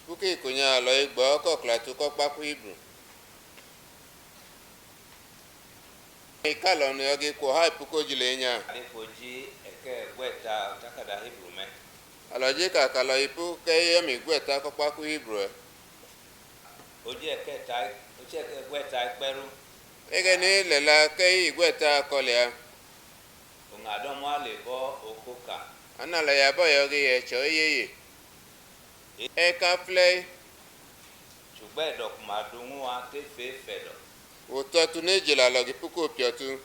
Puke kunya lo igbo ko klatu ko paku Hebrew. Ikalo no yogi ko hai puko jilenya. Adepoji eke gweta utakada Hebrew me. Aloje ka kalo ipu ke yemi gweta ko paku Hebrew. Oji eke gweta ikperu. Ege ni lela ke gweta kolea. Ungadon wa le bo okoka. Ana la ya bo yogi ye cho yeye. Eka flay Chugbe dok madungu wa te fe fedo. Ototu nejila logi puko piotu.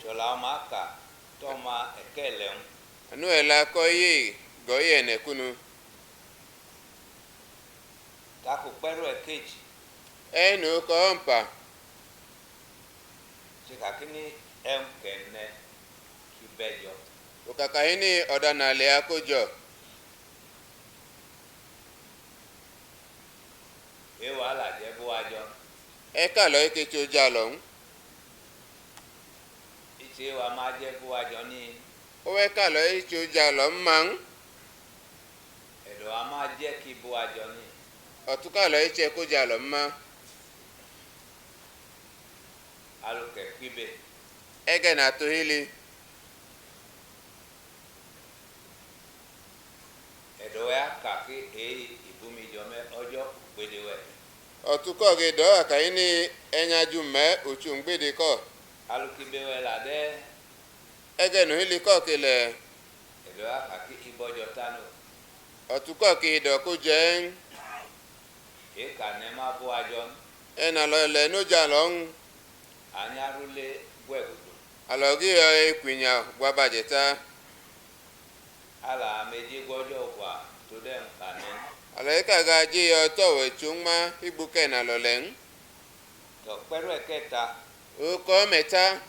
Chola maka toma ekele. Anu ela ko yi goye ne kunu. Taku peru ekeji. Enu ko mpa. Chikakini kene kibejo. Ukakahini odana le akojo. Ewa la je bo ajo. Eka lo ikecho jalong. Ichi wa ma je bo ajo ni. Owe ka lo icho jalong mang. Edo wa ma je ki bo ajo ni. Otuka lo iche ko jalong ma. Aluke kibe. Ege na to hili. Edo ya kaki ibumi jome ojo gbedewe. Otuko ge do akaini enyaju me uchu ngbede ko. Alukibewe la de. Ege no hili ko kele. Edo ya kaki ibojo tano. Otuko ki do ko jen. Eka nema bo ajo. Ena lo le no jalong. Anyarule gwegudu. Alogi yo ekwinya gwabajeta. Ala meji gwojo kwa to dem kanen. Alaika ga ji yo towe chungma ibuke na loleng. To peru eketa. Uko meta.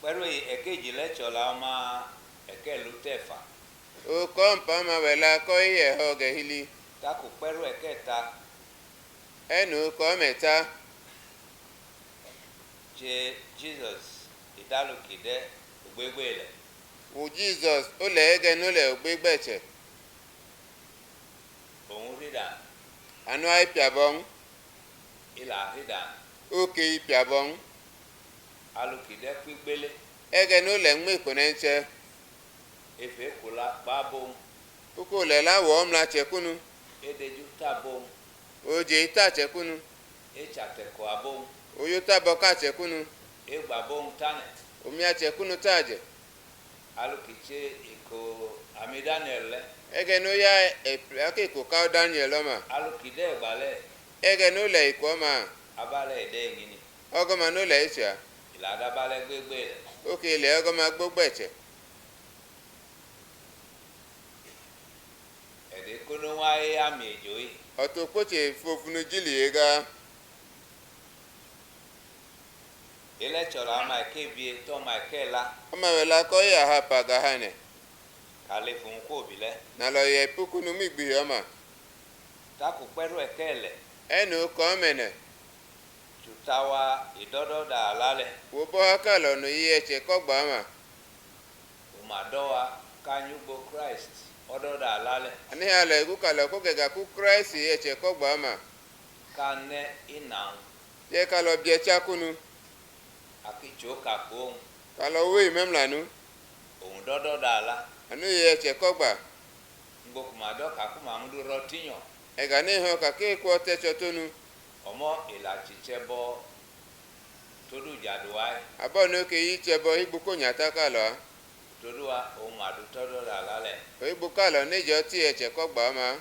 Peru ekeji lechola ma ekelu tefa. Uko mpa ma wela ko iye hoge hili. Taku peru eketa. Enu uko meta. Je Jesus idalukide gbegbe le wo Jesus o le ege no le ogbegbeche ohun rida anu ai piabon ila rida oke piabon alukide kpigbele ege no le ngme konenche efe kula babo koko le la wo mla chekunu edeju tabo oje ita chekunu echateko abo oyota boka chekunu egbabo tane omi achekunu taje alukiche iko ami Daniel le ege no ya ake ko ka Daniel oma alukide gbale ege no le ikoma abale ede ngini ogoma no le isha ilada bale gbegbe le oke le ogoma gbogbeche ede kono wae ami ejoyi oto poche fofunu jili ega ile chora ma kebie to ma kela oma wela ko ya hapa gahane kale fun ko bile na lo ye pukunu migbi oma ta ku peru ekele enu ko mene tutawa idodo da alale wo bo aka lo no ye che ko gba ma umadowa kanyugbo Christ odo da alale ani ale ku kala ko gega ku Christ ye che ko gba ma kane ina ye ka lo bie chakunu akicho kapo ka lo we memlanu ohun dodo da ala anu ye che ko gba ngbo kumado kakuma mudu rotinyo ega ni ho ka ke ko te chotonu omo ila chichebo todu jaduwai abo no ke yi chebo igbuko nyata ka lo toduwa ohun adu todo da alale igbuka lo ni jo ti e che ko gba ma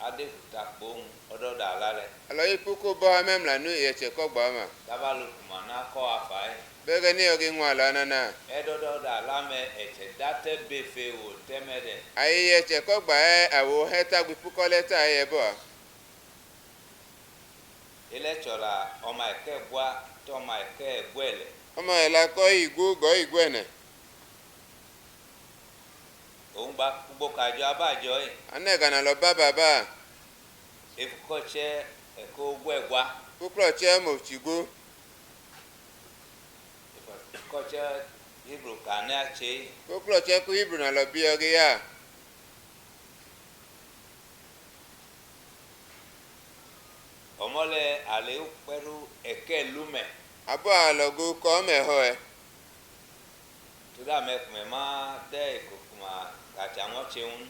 ade takpo odo da alale alo ipuko bo memlanu ye che ko gba ma tabalu kumana ko afai bege ni ogi nwa la nana edodo da alame eche date befe o temede ayi ye che ko gba awo heta gbipuko leta ye bo ile chola oma eke bwa to ma eke gwele ọmọ ẹ̀ la kọ́ ìgbó gọ́ ìgbó ẹ̀nẹ̀ òun gba gbogbo kàjọ abájọ yìí anẹ́gànà lọ bá bàbá efukọ́tsẹ́ ẹ̀kọ́ ogún ẹ̀gbá kúkúrọ̀ tsẹ́ mọ̀ tìgbó efukọ́tsẹ́ hebrew kàní àtsẹ́ yìí kúkúrọ̀ tsẹ́ kú hibru nà lọ bí ọgẹ́ yá ọmọlẹ alẹ́ pẹ̀lú ẹ̀kẹ́ lúmẹ̀ abọ́ àlọ́gó kọ́ mẹ́họ́ ẹ̀ tó dà mẹ́kùnmẹ́ má dẹ́ ìkòkùnmá kàtà wọn tseun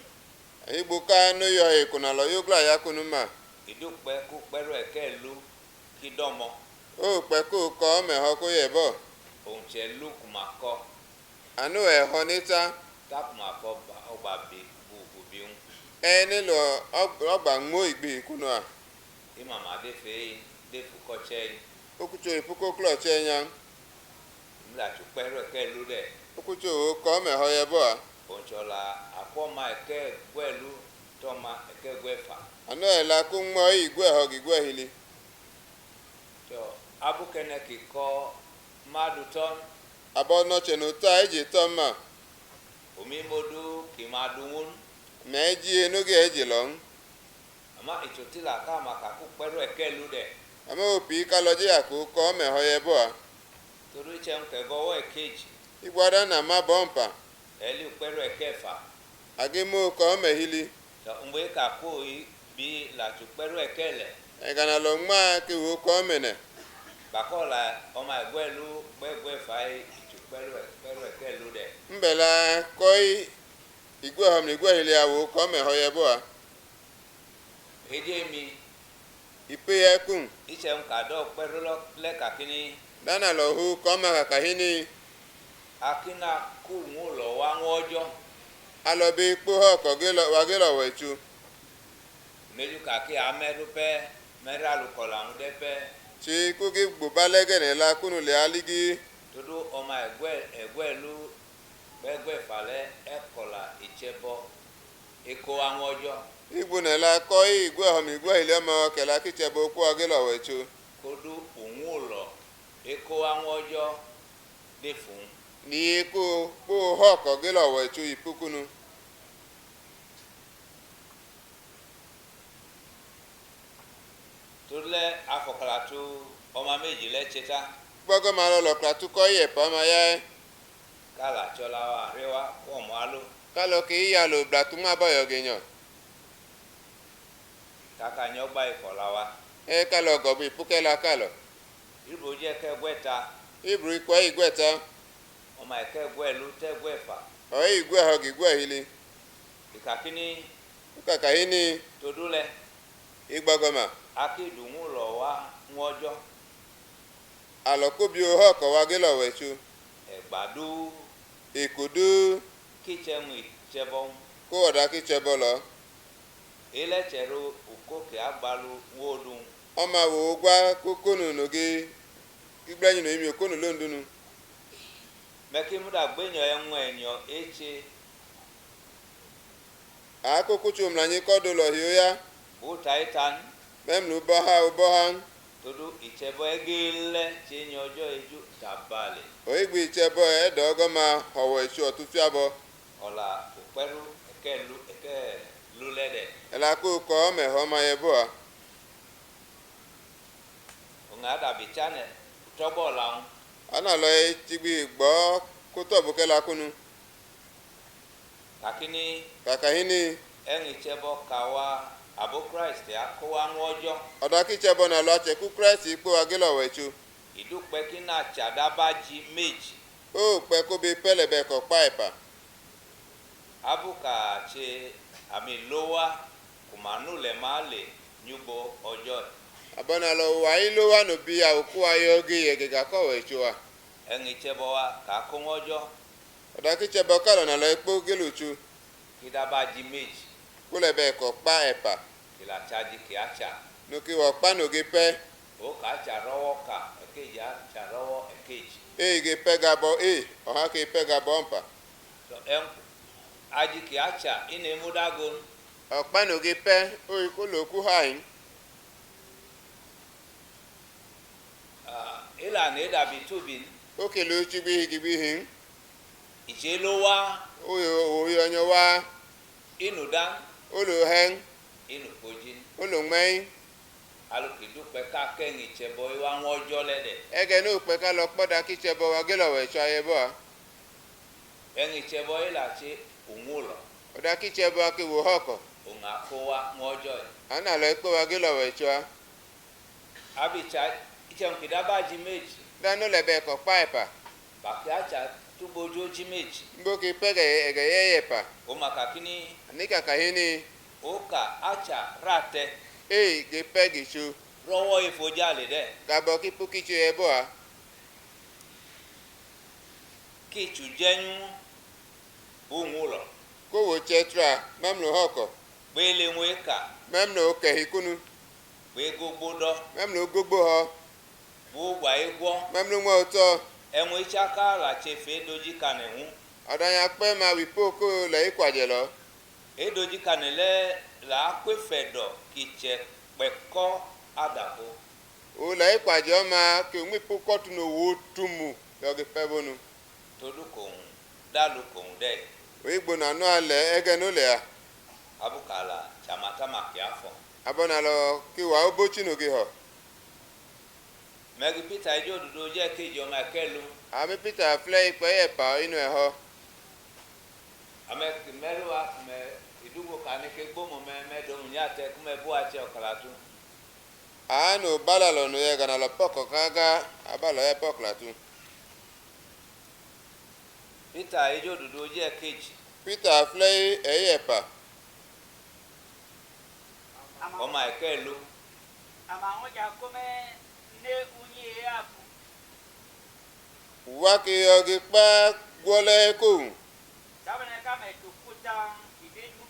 ìgbó ká nóyọ ìkùnà lọ yóò gbà yakunu mà ìdúpẹ́ kó pẹ̀lú ẹ̀kẹ́ lú kí dọ́mọ ó pẹ́ kó kọ́ mẹ́họ́ kó yẹ bọ̀ òun tsẹ lú kùmà kọ́ ànú ẹ̀họ́ níta tákùmà kọ́ ọgbà bí gbogbo bí ń ẹ nílò ọgbà ńmó ìgbé ìkùnà à ìmàmà dé fẹ́ yìí dé fukọ́tsẹ́ yìí okucho ipuko klọ tsẹ́ nyà nígbà tó pẹ̀lú ẹ̀kẹ́ lú dẹ̀ okucho kọ́ mẹ́họ́ yẹ bọ̀ à òun tsọ́la àkọ́mà ẹ̀kẹ́ gbẹ́lú tọ́ma ẹ̀kẹ́ gbẹ́fà ànú ẹ̀ la kó ńmọ́ ìgbó ẹ̀họ́ gígbó ẹ̀hìlì tọ́ abúkẹ́nẹ́ kíkọ́ mádùtọ́ abọ́ nọ́tsẹ̀nù tá ẹ̀jẹ̀ tọ́ mà omi modu kì máa dùn wọn mẹ́ẹ̀jì enógé ẹ̀jẹ̀ lọ́n àmọ́ ìtòtí là ká máa kàkó pẹ̀lú ẹ̀kẹ́ lú dẹ̀ àmọ́ òpì kálọ́jì àkó kọ́ mẹ́họ́ yẹ bọ̀ à torí tsẹ́ ń kẹ́gọ́wọ́ ẹ̀kejì ìgbádà nà má bọ́ǹpà ẹ̀lí pẹ̀lú ẹ̀kẹ́ fà àgémó kọ́ mẹ́hìlì tọ́ ń gbé kàkó yìí bí làtú pẹ̀lú ẹ̀kẹ́ lẹ̀ ẹ̀gànà lọ ńmá kéwò kọ́ mẹ́nẹ̀ bàkọ́ la ọmọ ẹ̀gbẹ́ lú gbẹ́gbẹ́ fà yìí ìtú pẹ̀lú ẹ̀kẹ́ lú dẹ̀ ńbẹ̀la kọ́ ìgbó ẹ̀họ́ mi ìgbó ẹ̀hìlì àwò kọ́ mẹ́họ́ yẹ bọ̀ à èdè mi ìpè ẹkùn ìtsẹ́ ń kàdọ́ pẹ̀lú lẹ́kàkínní dáná lọ hu kọ́ mẹ́ kàkà yín ní akínà kú ń lọ wá ń wọ́jọ́ alọ́bí ikpó họ́ kọ́gé wàgé lọ́wọ́ ẹ̀tú méjì kàkí amẹ́dúpẹ́ mẹ́rẹ́lùkọ̀ làwọn dẹ́pẹ́ tí kókè gbòbá lẹ́gẹ̀nẹ̀ la kúnnù lẹ́ alígí todo ọmọ ẹ̀gbẹ́ ló gbẹ́gbẹ́ falẹ̀ ẹ̀kọ́la ìtsẹ́bọ èkó àwọn ọjọ́ ìgbó nẹ̀ la kọ́ ìgbó ẹ̀họ́ mi ìgbó ẹ̀hìlì ọmọ kẹlẹ́ akítsẹ́ bó kó wàgé lọ́wọ́ ẹ̀tú kodo òun lọ èkó àwọn ọjọ́ dé fún ní kó kpó họ́ kọ́gé lọ́wọ́ ẹ̀tú ìpúkúnu tó lẹ afọkàlà tó ọmọ méjì lẹ tsẹta gbọ́gọ́ máa lọ lọ́kùnrin àtúkọ́ yẹ̀ pọ́ máa yá ẹ́ kala chola wa rewa ko malu kalo ki ya lo blatuma boyo genyo taka nyoba ifolawa kalo gobi pukela kalo ibo je ke gweta ibru ikwa igweta o ma ke gwelu te gwefa o igwe ho gigwe hili ikakini ukaka hini todule igbagoma akidunwu lo wa nwojo alokobi ho ko wa gelo wechu egbadu ikudu kichemu chebon ko oda ki chebolo ile chero ukoke agbalu wodun ọma wo gwa kokonu noge igbanyi no imi okonu londunu meki muda gbenyo enwo enyo eche akoko chum na nyi kodo lo hioya bu taitan memnu bohan todo ichebo egele chenyo ojo eju tabale oigbi chebo edogo ma howo isu otutu abo ola uperu eke lulede ela ko ko me ho ma yeboa nga da bichane tobo laun ana lo tigbi gbo ko to bo kela kunu kakini kaka hini engi chebo kawa abo Christ ya kowa nwojo oda ki chebo na lo ache ku Christ ipo agelo wechu idupe kina chadabaji meji o pe ko be pelebe ko paipa abuka che ami lowa kumanu le male nyubo ojo abana lo wa ilo wa no bi awoku ayogi yegega ko wechu wa engi chebo wa ka konwojo oda ki chebo kalo na lo ipo geluchu kidabaji meji kulebe ko pa epa kila chaji kiacha nuki wo pa noge pe o ka cha rowo ka ekeji cha rowo ekeji ge pe gabo oha ke pe gabo mpa so aji kiacha ine mudagon opa noge pe o ikolo ku hain ila ne da bitubin o ke lo chigbi higbi hin ijelowa o yonyo wa inudan o lo hen inu pojin o lo mein alukidu pe ka kengi chebo iwa nwojo lede ege no pe ka lo poda ki chebo wa gelo we cho ayebo engi chebo ila che ungulo oda ki chebo ki wo hoko unga kowa nwojo ana lo ipo wa gelo we cho abicha ichem kidabaji meji dano lebe ko pa epa bakiacha tubojo ji meji mbo ki pe ege yepa o makakini nika ka hini oka acha rate ge pe gichu rowo ifojale de gabo ki pukichu eboa kichu jenyu bungulo ko wo chetra memno hoko bele nweka memno ke hikunu we gogbodo memno gogbo ho bu gwa egwo memno mo to enwe chaka la chefe doji kanehu adanya pe ma wipo ko le ikwaje lo edoji kanele la kwefedo kiche peko adabo o le ikwaje o ma ke mi poko tu no wo tumu lo ge pe bonu todukon dalukon de o igbo na no ale ege no le a abukala chamata makiafo abona lo ki wa obochi no ge ho megi peter ijo dudu je keji o ma kelu ami peter fle ipe ye pa inu e ho ame kimelwa me idugo kanike gbomo me do nya te kume bu ache okalatu anu bala lo no ye gana lo poko kaga abalo ye pokla tu peter ijo dudu je keji peter fle eye pa o ma kelu ama hoja kome ne unyi yafu wa ki yogi pa gwole ko sabana kama tukuta kideju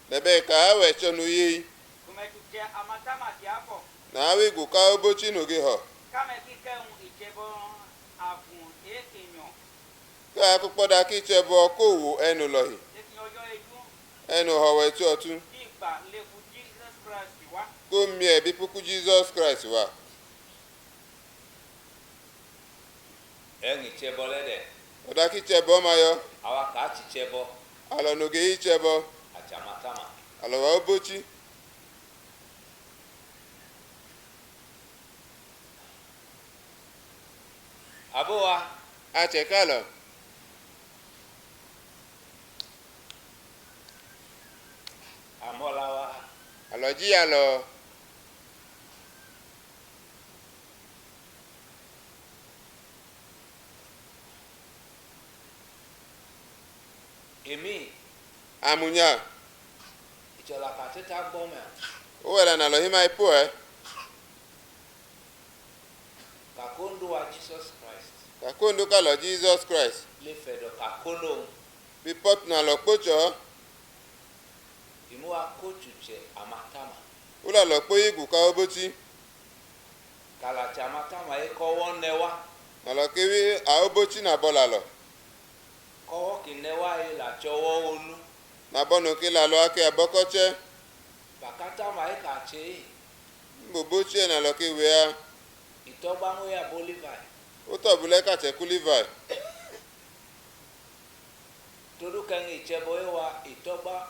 lebe ka we chonu yi kumetukia amatama kiafo na wi gu ka obochi no ge ho kama kikeu ichebo afun ekinyo ka ku poda ki chebo ko wo enu lohi ekinyo eju enu ho we tu otu igba lefu Jesus Christ wa ko mi e bi puku Jesus Christ wa engi chebo lede oda ki chebo mayo awaka achi chebo alo no ge chebo achamatama alo wa obochi abowa a che kalo Aloji alo. Emi. Amunya. Ichola kateta gbome. Uwela na lohima ipo Kakondo wa Jesus Christ. Kakondo ka lo Jesus Christ. Le fedo kakono. Bipot na lo pocho. Imu akochuche amatama. Ula lo po igu ka oboti. Kala chamatama ekowo newa. Na lo kewi a oboti na bola lo. Kowo kinewa la chowo onu. Na bono ke la lo ake abokoche. Bakata ma ekache. Mboboche na lo kewi a. Itogba mu ya Bolivar. Utobule ka che Kulivai. Todu kan ichebo ewa itogba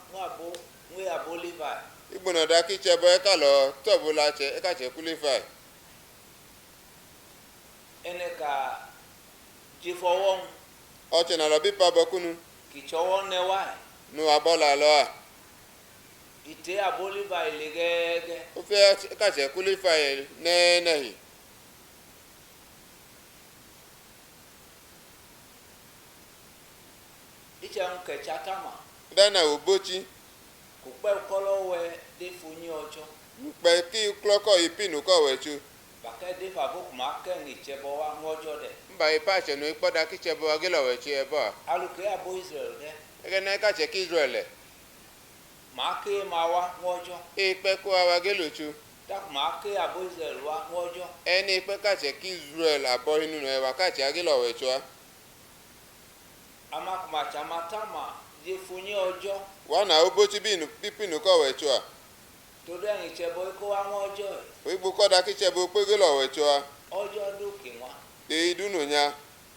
mu ya Bolivar. Igbono da ki chebo e ka lo tobula che e ka che Kulivai. Ene ka jifowon Oche na lo bipa bokunu. kichowo newa. Nu abola lo a. Ite ya Bolivar ilegege. Ufe ka che Kulivai nehi. Iche nke chatama. Dana ubochi. Kupe kolowe de funyi ojo. Pe ki kloko ipinu ko wechu. Bake de fa boku ma ken ichebo wa ngojo de. Mba ipa che no ipoda ki chebo agelo wechu ebo. Aluke ya bo Israel de. Ege na ka che ki Israel. Ma ke ma wa ngojo. Ipe ko awagelo chu. Tak ma ke ya bo Israel wa ngojo. Eni ipe ka che ki Israel abo inu no e wa ka che agelo wechu a. Ama kuma chamatama je funyi ojo. Wana ubochi bipinu ko wechu a. Todo en ichebo ko wa ngojo. Igbu koda ki chebo pegelo wechu a. Ojo duki wa. De idunu nya.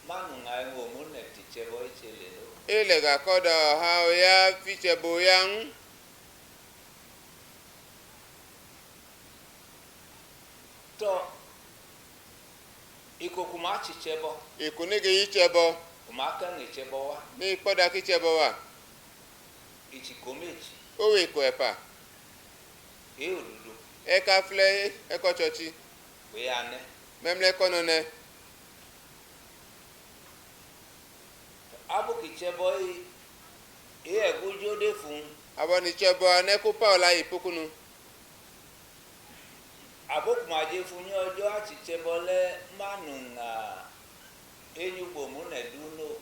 Manu nga ngo mu ne tichebo ichele no. Ile ga koda ha ya fi chebo yang. To iko kuma chichebo. Ikunige yi chebo. Kuma kan ichebo wa. Ni ipoda ki chebo wa. Ichikomeji. Owe ko epa. E odudu. E ka fle e ko chochi. We ane. Memle kono ne. Abu kichebo e egujo de fun. Abo ni chebo ane ku Paula ipukunu. Abu kuma je funyi ojo ati chebo le manu nga enyugbo mu ne duno.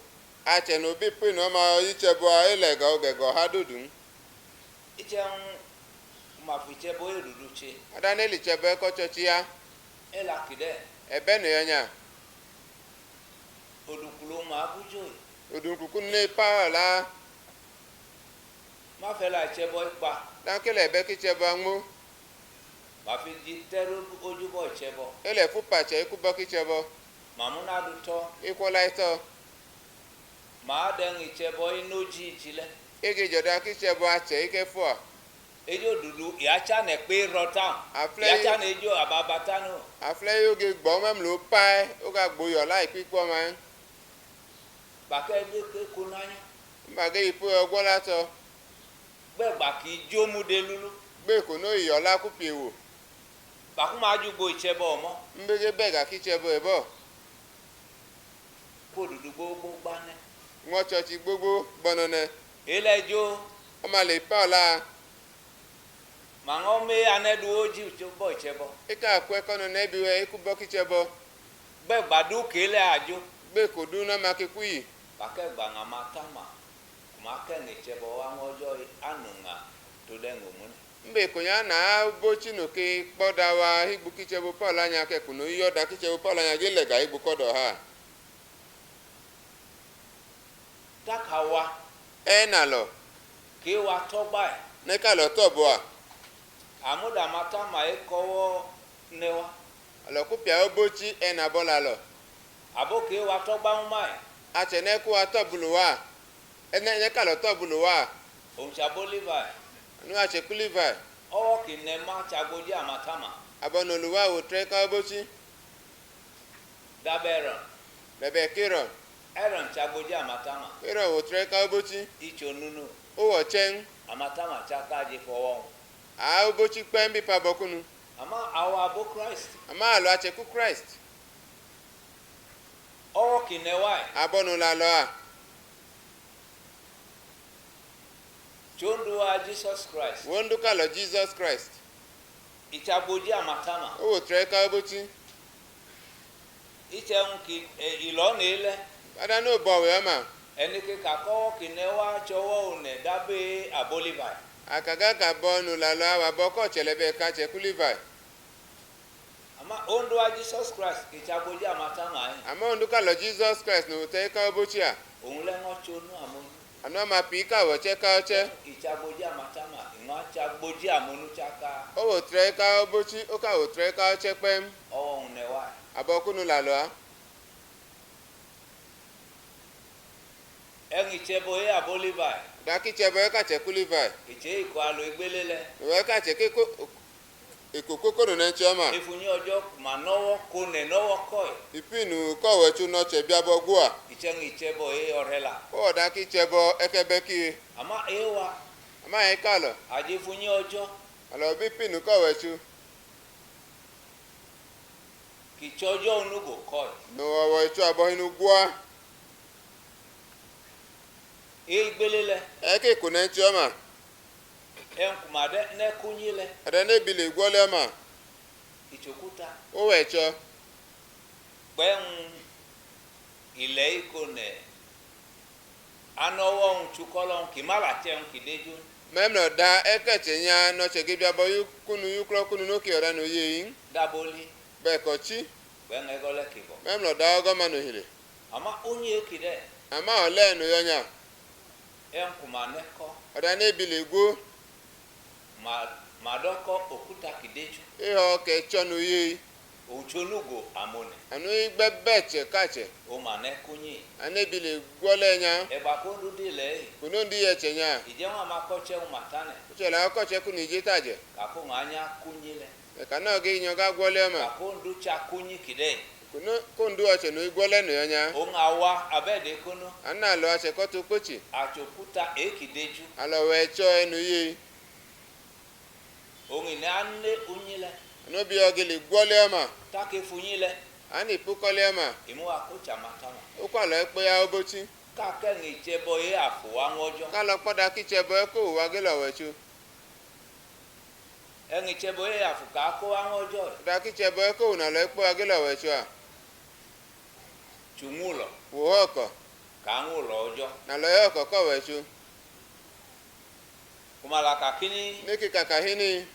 Ache no bipinu ma yi chebo ile ga ogego ha dudun. Ichem ma fi chebo erudu che. Adane li chebo e ko chochi ya. Ela kide. Ebe no yonya. Odukulo ma abujo. Odun kukun ne Paula. Ma fe la chebo ipa. Dan kele ebe ki chebo anmu. Ma fi di teru ojubo chebo. Ele fu pache iku bo ki chebo. Mamuna du to. Ikola ito. Ma den ichebo inoji chile. Ege joda ki chebo ache ike fu a. Ejo dudu yacha ne pe rotan. Yacha ne ejo ababata no. Afle yoge gbo memlo pai o ga gboyo lai pipo ma. Bake de ke kunanya. Mbage ipo ogwo lato. Gbe gba ki jo mu de lulu. Gbe ko no iyola ku piewo. Baku ma jugbo ichebo omo. Mbege bega ki chebo ebo. Ko dudu gbogbo gbane. Won chochi gbogbo bonone. Elejo. O ma le Paula. Mango me anedu oji bo ichebo. Ika akwe kono na ebiwe iku bo ki chebo. Gbe gbadu kele ajo. Gbe ko du na ma ki kuyi. Bake gba nga matama. Kuma ke ne chebo wa ngojo anunga to dengo mun. Mbe ko ya na bochi no ke kpoda wa igbu ki chebo Paula nya ke kuno yo da ki chebo Paula nya gele ga igbu kodo ha. Takawa. Na lo. Ke wa togba e. Ne ka lo tobo a. Amuda matama e kowo newa. Alo ku pia obochi na bola lo. Abo ke wa togba nma e. Ache ne ku atobulu wa. Ne ka lo tobulu wa. Oncha Bolivar. Nu ache Kulivai. Owo ki ne ma chagoji amatama. Abono luwa wo tre ka obochi. Daberon. Bebe Kiron. Aaron chagoji amatama. Kiron wo tre ka obochi. Icho nunu. O wo chen. Amatama chaka je fowo. a ubochi kpembi pabokunu ama awa abo Christ ama alo acheku Christ o kinewai abonu la lo a chondua Jesus Christ wondu ka lo Jesus Christ ichaboji amatama o tre ka ubochi ichen ki ilo nile ada no bowe ma enike kako kinewa chowo une dabe aboliva akaga ka bonu la lo awa boko chelebe ka cheku Levi ama ondua Jesus Christ ichaboji amatama ama ondu ka lo Jesus Christ no te ka ubochi a òun lẹ́wọ́n tsonu àmọ́nu. anu ma pi ka wo che ka oche ìtsagboji amatama ìwọ́n tsagboji àmọ́nu tsaka. o wo tre ka ubochi o ka wo tre ka oche pem ọwọ́ òun nẹ wá. abokunu la lo a ẹ̀yìn tsẹ́bọ̀ yẹ aboliva. daki chebe ka cheku Levi ìtsẹ́ ìkọ́ alo ìgbélé lẹ. we ka che ke ikokoko no nchoma efunyi ọjọ́ mà nọ́wọ́ kó nẹ nọ́wọ́ kọ́ ẹ̀. ipinu ko we chu no che bia bogu a ìtsẹ́yìn tsẹ́bọ̀ yẹ ọ̀rẹ́ la. o daki chebo ekebe ki àmọ́ ẹ wa ama e ka lo àdé funyi ọjọ́ alo bi pinu ko we chu kì tsọ́jọ́ onúgò kọ́ ẹ̀. no wo chu abo inu gua ẹ ìgbélé lẹ. e ke ko nchoma ẹ nkùmàdé nẹ́kúnyi lẹ. ada ne bi le gwole ma ìtsòkúta. o we cho gbẹ̀hún ilẹ̀ ikọ̀ nẹ̀ anọwọ́ ŋutsukọ́lọ́ kì má la tẹ̀ ŋkìdéjú. memno da ekeche nya no che ge bia bo yukunu yukro kunu no ki ora no yin daboli be ko chi gbẹ̀hún ẹgọ́lẹ̀ kìbọ̀. memno da ogo ma no hire àmọ́ onye ekidẹ ama ole no yonya ẹ̀ nkùmà nẹ́kọ́ ada ne bi le gwo màdọ́kọ́ òkúta kìdéjú. iho ke cho no yi òtsonugo àmọ́nẹ̀ anu igbe beche kache ó mà nẹ́kúnyi. ane bi le gwole nya ẹ̀gbà kó dúdú ilẹ̀ yìí kuno ndi ye chenya ìjẹ́ wọn máa kọ́ tsẹ́ wọn màtánẹ̀ uche la ko che kunu je taje kàkó wọn anya kúnyi lẹ e kana ge nyo ga gwole ma kàkó ndú tsa kúnyi kìdẹ́ kuno kondu ache no igwole no yonya òun àwa abẹ́ẹ̀dẹ́ kónú ana lo ache ko to pochi àtsòkúta èkìdéjú alo we cho enu yi òun ìní ané unyi lẹ no bi ogele gwole ma táàkì funyi lẹ ani pukole ma ìmú àkótsà màtánà o kwa lo pe ya obochi káàkẹ́yìn ìtsẹ́bọ̀ yẹ àfọwọ́ ńwọ́jọ́ ka lo poda ki chebo ko wa ge lo we chu ẹ̀yìn ìtsẹ́bọ̀ yẹ àfọkà kó ńwọ́jọ́ da ki chebo ko na lo pe wa ge lo we chu a tùmú lọ wo oko kàánwó lọ ọjọ́ na lo yo ko ko we chu kùmàlà kàkíní niki kaka hini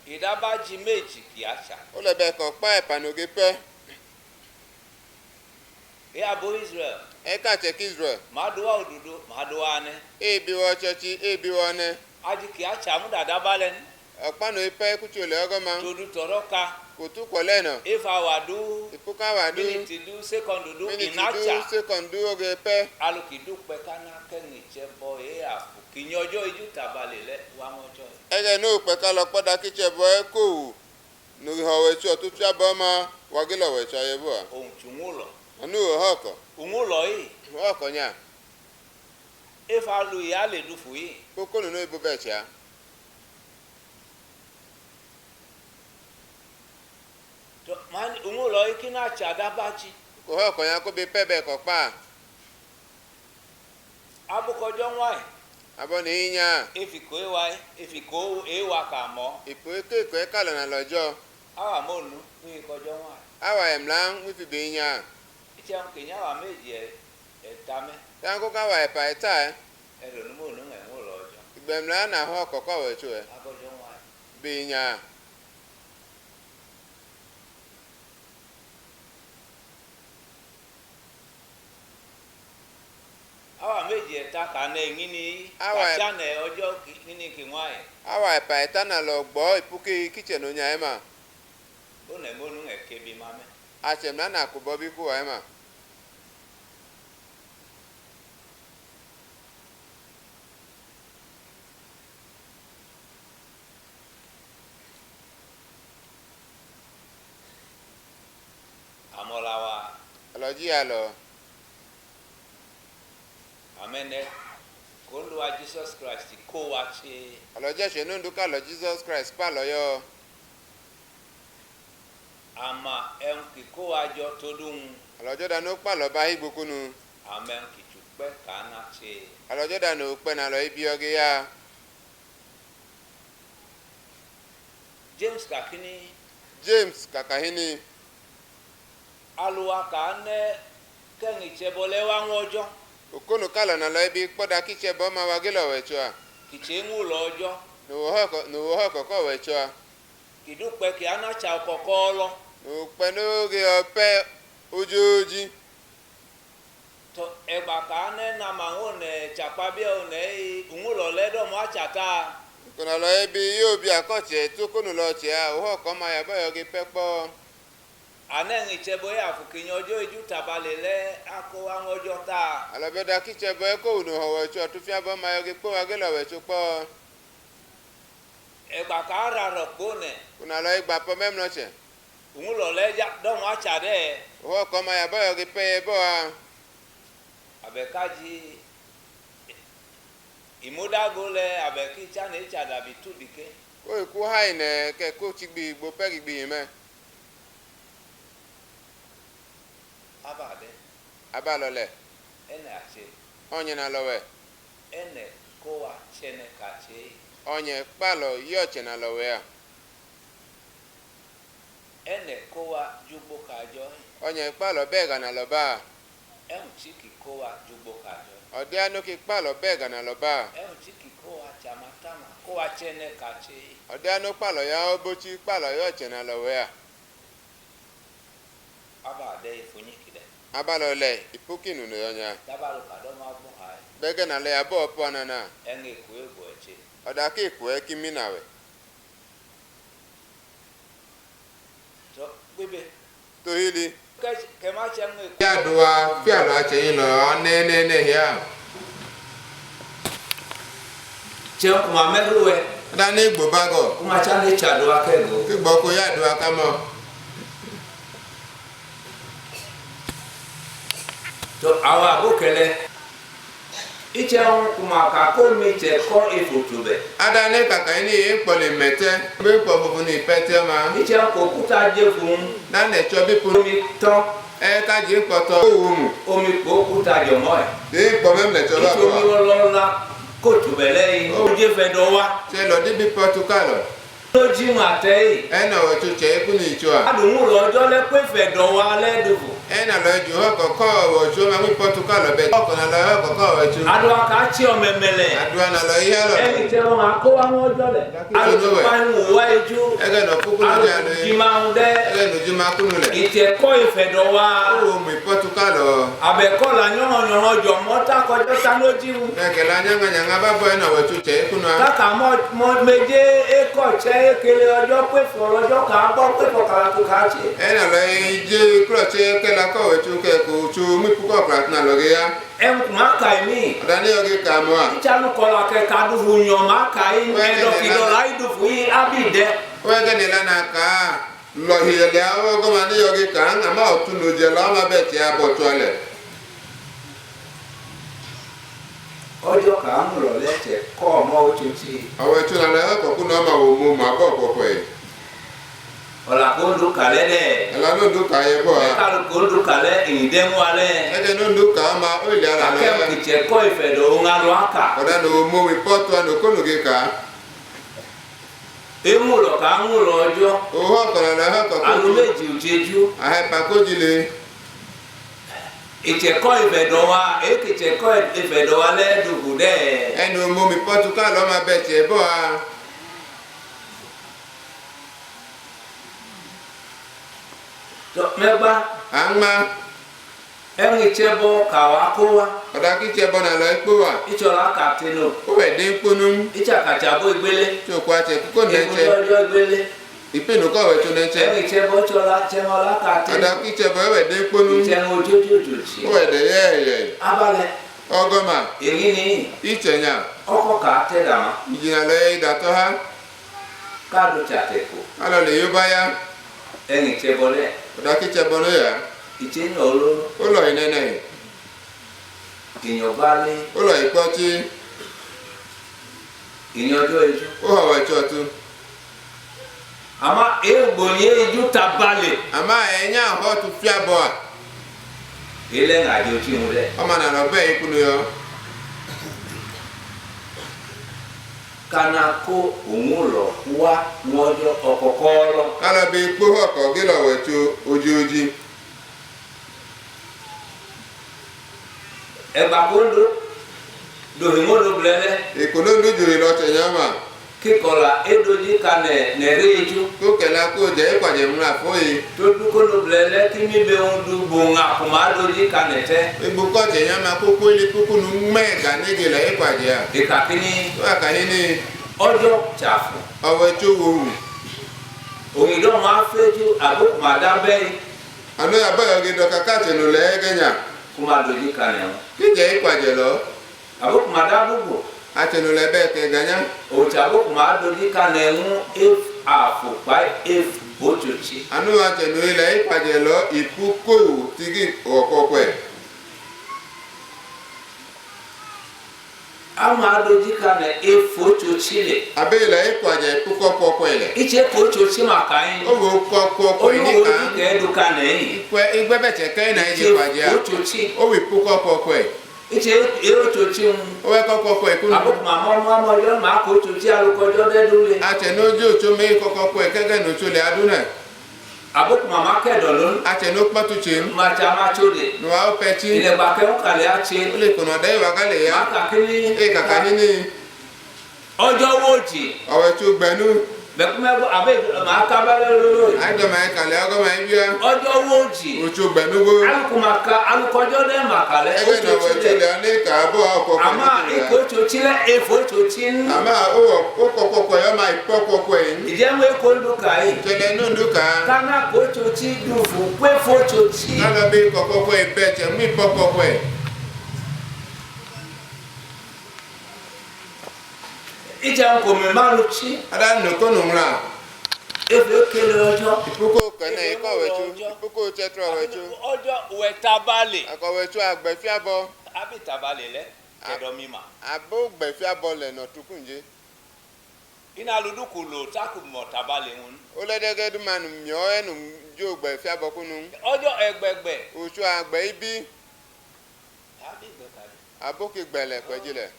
ìdábàjì méjì kì á tsà o le be ko pa epanoge pe ẹ abo Israel e ka che ki Israel màdùwà òdòdó màdùwà anẹ e bi wo chochi e bi wo ne adi kì á tsà mú dàda balẹ̀ ní opano ipe ku chu le ogo ma tòdú tọ̀rọ̀ ká ko tu ko le no efa wàdú ipuka wa du mínítì dú sẹ́kọ̀ndù dú minute ìnátsà du second du oge pe alùkìdú pẹ̀kánná kẹ́yìn ìtsẹ́bọ̀ yẹ àfọ kìnyọ́jọ́ ijú tàbalẹ̀ lẹ wà mọ́jọ́ yìí. ege no pe ka lo poda ki chebo ko no ho we chu to cha ba ma wa ge lo we cha ye bo ohun tùmú lọ anu ho ko òun lọ yìí ho ko nya efa lu ìyá lè dùfù yìí koko no ibo be cha mani òun lọ yìí kí náà tsà dábàjì ko ho ko nya ko be pe be ko pa abukọjọ wáyé abo ni nya efikò ewáyé efikò ewa kà mọ́ ipo ke ko e ka lo na lojo àwa mọ́nu fún ìkọjọ wáyé awa emlan wi fi be nya ìtsẹ́ ń kìnyà wà méjì ẹ̀ta mẹ́ tan ko ka wa e pa eta ẹ̀rọ ní mọ́nu ẹ̀wọ̀n lọ́jọ́ igbemla na ho ko ko we chu e akọjọ wáyé be nya àwa méjì ẹ̀ta kà ní ẹ̀yìn ní Àwa- kàtsá nẹ ọjọ́ kíní kì wáyé awa e pa eta na lo gbo ipuke kiche no nya e ma ó nẹ mọ́nu ẹ̀kẹ́ bí ma mẹ́ achemla na ku bo bi ku wa e ma àmọ́la wa alo ji alo amẹ́nẹ́ kondo wa Jesus Christ ko wa che aloje shenu nduka lo Jesus Christ pa lo yo ama en ki ko wa jo todun aloje da no pa lo ba igbokunu amen ki tupe kana che aloje da no pe na lo ibi oge ya James kakini James kakahini aluwa kane kengi chebole wa ngojo okonu kala na lo ibi poda kiche bo ma wa gelo wechoa kichengu lojo no ho ko wechoa kidupe ki anacha kokolo no pe no ge ope ojoji to egba kane na mahone chapabia one ungulo ledo mo achata kona lo ibi yo bi akoche to konu lo che a ho ko ma ya ba yo ge pepo anengi chebo ya fukinyojo eju tabalele ako angojo ta alabeda kiche bo ko no ho wecho to fia bo ma yo ge po wa gelo wecho po egba kara rokone kuna lo igba po mem no che ungulo leja do mo achade ho ko ma ya ba yo ge pe bo a abekaji imudagole abeki chane chada bitudike o iku hai ne ke ko ti gbi igbo pe gbi me abade abalole ene ache onye na lowe ene kowa chene kache onye palo yo che na lowe a ene kowa jugbo kajo onye palo bega na loba chiki kowa jugbo kajo ode anu ki palo bega na loba chiki kowa chamatama kowa chene kache ode anu palo ya obochi palo yo che na lowe a abade ifunyikide abalole ipukinu no yonya dabalu kadoma bu hai bega na le abo po na na enge kuego eche oda ki ku e kimi nawe to bebe to hili kema chenge ya duwa fia lo ache yin lo ne ya che kuma meruwe da ni igbo bago kuma chane chado akego ki gbo ko ya duwa kamo to awa bokele iche kuma ka ko mi che ko ifutube ada ne kaka ni ipole mete be po bubu ni pete ma iche ko kuta je fun da ne cho bi pu mi to ka je poto owu omi ko kuta jo mo e po mem le cho ba to mi ko lo la ko tubele o je fe do wa se lo di bi portugal lo ji ma te na o tu che ku ni cho a adun lo jo le pe fe do wa le dufu na lo ju ho ko o jo ma mi portugal be ko na lo ko o ju adu aka chi o memele adua na lo ihe lo eni te o ma ko wa mo jo le adu pa nu wa eju ege no puku no ja adu le ji ma unde ege no ju ma ku nu le ite ko ife do wa o mi portugal abe ko la nyono jo mota ko jo ta no ji wu na ke la nyanga ba bo na o tu che ku na kaka mo meje e ko che ekele ojo pe foro ojo ka gbo pe ko kala to ka che na lo je kro che ke la ko o tu ke ku tu mi pu ko kra na lo ge ya en kuma kai mi da ni o ge ka mo a chanu ko la ke ka du fu nyo ma kai e do ki do lai du fu yi abide o ge ni la na ka lo hi le a o go ma ni o ge ka na ma o tu no je la ma be ti a bo to le ojo ka mu lo lete ko mo o tuti o tu na le ko ku no ma o mo ma bo ko ko e ola ko ndu kale de la no ndu ka ye bo a ka ko ndu kale inde mu ale ege no ndu ka ma o le ara ke le ki che ko ife do nga lo aka o da no mo mi poto no ko no ge ka e mu lo ka mu lo ojo o ho ko na ha ko anu meji ujeju a he pa ko jile iche ko ife do wa e ki che ko ife do wa le du de enu mo mi portugal o ma be ti e bo a to megba ama engi chebo ka wa ko wa oda ki che bo na lo ipo wa ichola ka tinu o we de ponu icha ka chabo igbele ti o kwa che ko ne che ojo igbele ipinu ko we tu ne che engi chebo chola chemola ka tinu oda ki che bo we de ponu iche ojo jojo chi o we de ye abale ogoma èyí ni ichenya ọkọ ka te da ma ijina le da to ha ka do chateko alo le yo ba ya engi chebo le oda ki che bo no ya iche nyolo o lo inene inyobale o lo ipo ti inyojo eju o hawe chotu ama egbonye eju tabale ama enya ho tu fiabo a ile ngajo ti mu de o mana no be ikunu yo kana ko omulo wa mojo okokoro kala be ipo oko gilo wetu ojoji eba kondo do himodo blele ikono ndujuri lo tenyama kikola edoji kane nereju ko kela ko je ikwaje mra foyi to du kondo blele kimi be undu bunga kuma doji kanete igbuko tenyama koko ile kukunu mega nigela ikwaje a ikakini to akahini ojo chafu awe chuwu oyido ma feju abu ma dabe anu ya bayo gido kakate no le genya kuma doji kane kije ikwaje lo abu ma dabugo atenu le be ke ganya o chabu kuma doji kane mu if afu by if ojochi anu atenu ile ikwaje lo ipuko tigi okokwe ama doji kane if ojochi le abela ikwaje ipuko kokwe le iche ko ojochi makayin owo kokoko ni ni ka kan ke do kane ikwe igbebeche ke na ije kwaje a ojochi o wi puko kokwe iche ojochi owe kokoko ikunu abu ma yo ma ko ojochi alukojo de dule atenu ojo me kokoko kege no chole aduna abu ma kedolun atenu patuchin ma chama chode no a opeti ile ba ke o kale ache ole kono dai wakale ya akakini e kakahini ojo woji awe chu gbenu bekume abe ma kabale lolo aido mai kale ago mai bia ojo woji o chu gbenu go alukumaka alukojo de makale ege no we chole ani ka bo okoko ama iko chochile efo chochin ama o kokoko yo mai kokoko yin ije we ko nduka yi chole no nduka kana ko chochi dufu pe fo chochi kala be kokoko ipeche mi kokoko ije ko me maluchi ada no kono mra efe kele ojo ipuko kana iko wechu ipuko chetro wechu ojo wetabale akowechu agbefiabo abi tabale le kedomima abo gbefiabo le no tukunje ina luduku lo taku mo tabale hun oledege du manu mio enu jo gbefiabo kunu ojo egbegbe ochu agbe ibi abi gbekale abo ki gbele kwejile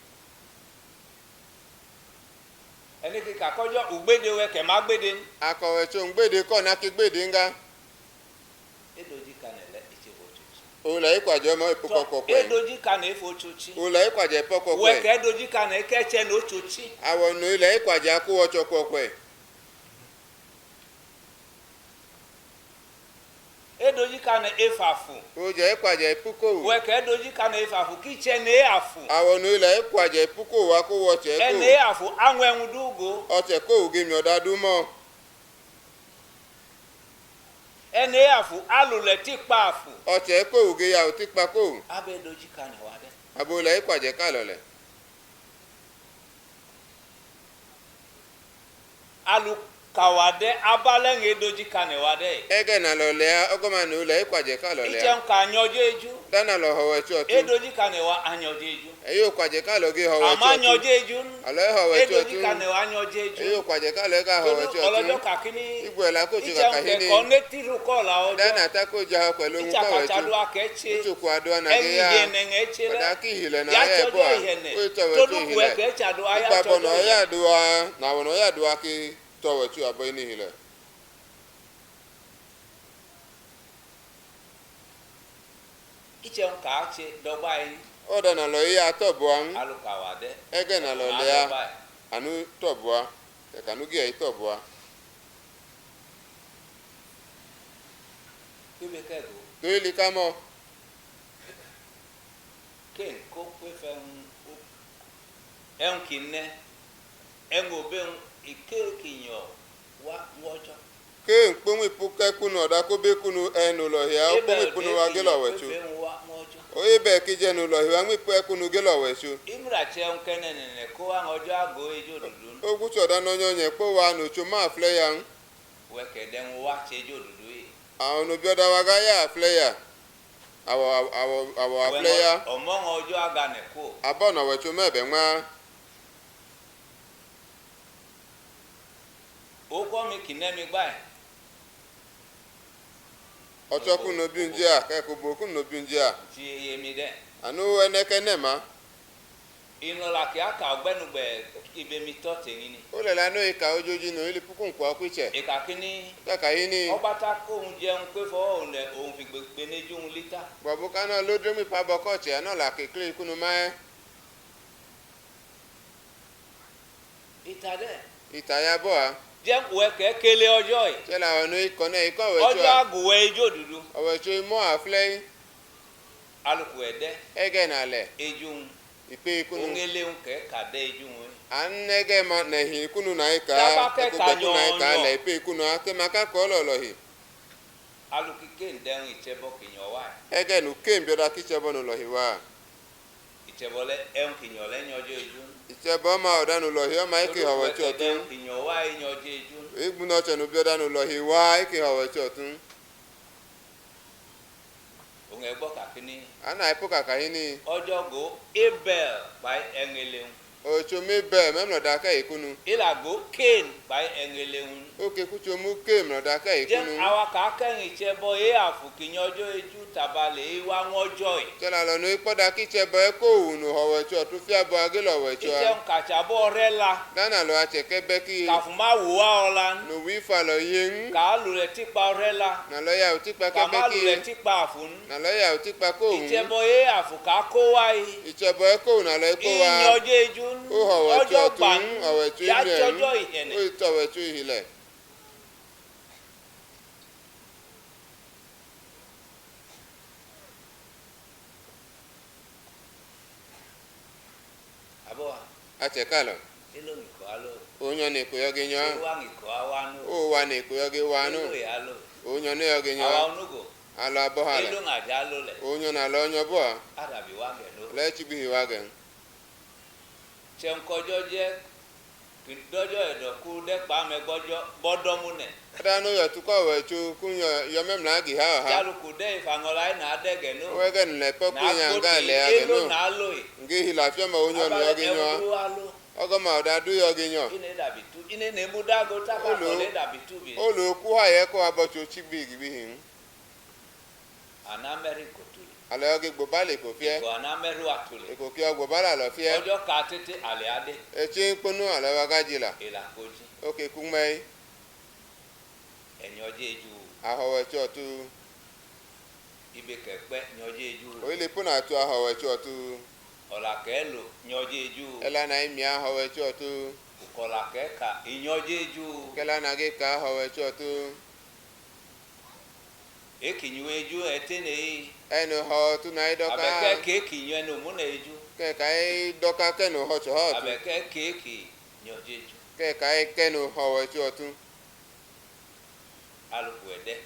eni ki kakojo ugbede we ke magbede akowechu ngbede ko na ki gbede nga edoji kanele iche bochuchi ole ikwaje mo ipuko kokwe edoji kana efo chuchi ole ikwaje poko we kwe ke edoji kana ekeche no chuchi awon no ile ikwaje akuwo chokokwe edoji kana efafu oje ikwaje ipuko we ke edoji kana efafu kiche ne afu awon no ile ikwaje ipuko wa kuwo cheko ene afu anwenwu dugo oche ko ugi mi odadu mo ene afu alule tipa afu oche ko ugi ya otikpa ko abe edoji kana wade abo ile ikwaje kalole alu kawade abale nge edoji kana wade ege na lole ogoma no ile ikwaje kalole iche nka anyojo eju dana lo howe chotu edoji kana wa anyojo eju eyo kwaje kaloge howe chotu ama anyojo eju ale howe edoji chotu kana wa anyojo eju eyo kwaje kale ga howe olojo chotu kakini igwe la ko iche chuka nke kahini konetiru kola ojo dana ta ko ja pelu iche nko akacha wetu do akeche chuku ado na ge enyi ya je nenge echele odaki hile na ya ya chojo bo ihene o to wetu todu kwe hile ke cha do aya ipa chojo bono ya duwa na wono ya duwa ki to wetu abo ni hile iche nka ache dogba yi o dana lo ya to buan alukawade ege na lo le ya anu to bua te kanu ge to bua kibe kego to ili kamo ken ko pe fe en kinne en oben ike kinyo wa wojo ke npunwi puke kunu oda ko be kunu enu lo ya o punwi kunu wa ge lo wetu o ibe ki je nu lo ya nwi pu kunu ge lo wetu imra che nkene ne ko wa ojo ago ejo dudu ogu to da no nyon po wa nu chu ma fle ya we ke den wa che ejo dudu yi awon obi oda wa ga ya fle ya awo fle ya omo ojo aga ne ko abona wetu mebe nwa oko mi kinemi gba Ochoku no binjia ke ko boku no binjia. ti yemi de Anu eneke nema. ino la ki aka ogbenugbe ibe mi to teni O le la no ika ojoji no ile pukun kwa kwiche. e ka kini Kaka yini. obata ko un jeun pe fo on le ohun fi gbegbe neju un lita Babu kana lodro mi pa bokoche ana la ke kle kunu mae. itade Itaya boa. je we ke kele ojo yi Se la onu ikone ikowe ojo cho. aguwe ijo dudu Owe cho mo afle. aluku ede Ege na le. ejun Ipe kunu. ongele un ke ka de ejun Anege ma na hi kunu na ika. Daba ke Ko ka boku na ika nyonyo. le ipe kunu ake maka ko lolohi. aluki ke ndẹrun ìtẹ́bọ kìyàn wá Ege nu kembe da kiche bono lohi wa. ìtẹ́bọ lẹ ẹun kìyàn lẹ́yìn ọjọ́ ijú Iche bo ma odanu lohi o ma ike hawe cho ẹun tun. kìyàn wá ẹ̀yìn ọjọ́ ijú Igbu no chenu bi odanu lohi wa ike hawe cho tun. òun ẹgbọ́ kàkíní Ana ipo kaka yini. ọjọ́ go abel pa ẹ̀ngẹ̀lẹ̀hun Ocho mi be memno da ka ikunu. ìlàgó cain pa ẹ̀ngẹ̀lẹ̀hun Oke kucho mu kem no da ka jẹ́ ikunu. àwa kàkẹ́yìn ìtẹ́bọ ẹ̀ àfù kìyàn ọjọ́ ijú tàbálẹ̀ ẹ̀ wá wọ́n jọ ẹ̀ Chela lo no ipo da kiche bo e ko unu hawe cho tu fia bo agelo hawe cho. ìtẹ́hun kàtsàbọ̀ rẹ̀ la Dana lo ache kebe ki. kàfùmá wò wá ọ̀la No wi fa lo yin. kàálù rẹ̀ tìpa rẹ̀ la Na lo ya utikpa kebe kàmálù rẹ̀ ki. tìpa àfùn Na lo ya utikpa ko unu. ìtẹ́bọ ẹ̀ àfù kàkó wáyé. Iche bo e ko na lo iko wa. Ìyìn ọjọ́ ijú O hawe ọjọ́ cho gbànú tun hawe cho yá imi. jọjọ́ ìhẹ̀nẹ̀. O to hawe cho ihile. Àbọ̀ wa, Ache kalo. ilé òyìnbó á lò. Onyo ne ko yogi nyo. Olúwa nìkọ́ á wá nù. O wa ne ko yogi wa Ilé nu. òyà lò. Onyo ne yogi Àwa nyo. onúgò. Ala abohala. Ilé òǹàjà lò lẹ̀. Onyo na lo onyo bo. Àdàbí wá gẹ̀ ló. Le chibi hiwagen. Ṣé ń kọjọ́ jẹ́ dọ́jọ́ ẹ̀dọ̀kú dẹ́pà mẹ́gbọ́jọ́ bọ́dọ́mú nẹ̀. Ada no yo tuko we chu kunyo yo memna gi ha ha. Jálùkù dẹ́ ìfàngọ́lá ẹ̀ nà á dẹ́gẹ̀ ló. Wegen le poku Nà á nyanga gbókè le age ilé no. nà á lò yìí. Ngi hila fia ma onyo no Abalẹ̀ yogi nyo. ẹ̀wọ̀n wá lò. Ogo ma oda du yogi nyo. Iné dàbí tú. Iné nà emu dágo tápà Olo. kọ́lé dàbí tú bì. Olu ku ha ye ko abocho chibi gi bi hin. Àná mẹ́rin kò tó lè. Ala yogi gbobale ko fie. Ìkọ̀ àná mẹ́rin wà tó lè. Eko ki ogbobala lo fie. Ọjọ́ ka tètè àlẹ́ adé. Echi ponu ala wagajila. Ìlàkojì. Oke kumei. Ẹ̀yìn ọjọ́ ijú. Ahowe cho tu. Ibe kẹ̀pẹ́ ní ọjọ́ ijú. Oile pona tu ahowe cho tu. Ọ̀làkẹ́ lò ní ọjọ́ ijú. Ela na imi ahowe cho tu. Ìkọ̀làkẹ́ kà ìyìn ọjọ́ ijú. Kela na ge ka ahowe cho tu. Èkìyìn ijú ẹtí nìyí. Enu ho tu na idoka. Àbẹ̀kẹ́ kéèkì yẹn ní òmùnà ijú. Ke kai doka kenu ho cho ho tu. Àbẹ̀kẹ́ kéèkì ní ọjọ́ ijú. Ke kai kenu ho cho tu. Alùpùpù ẹ̀dẹ́.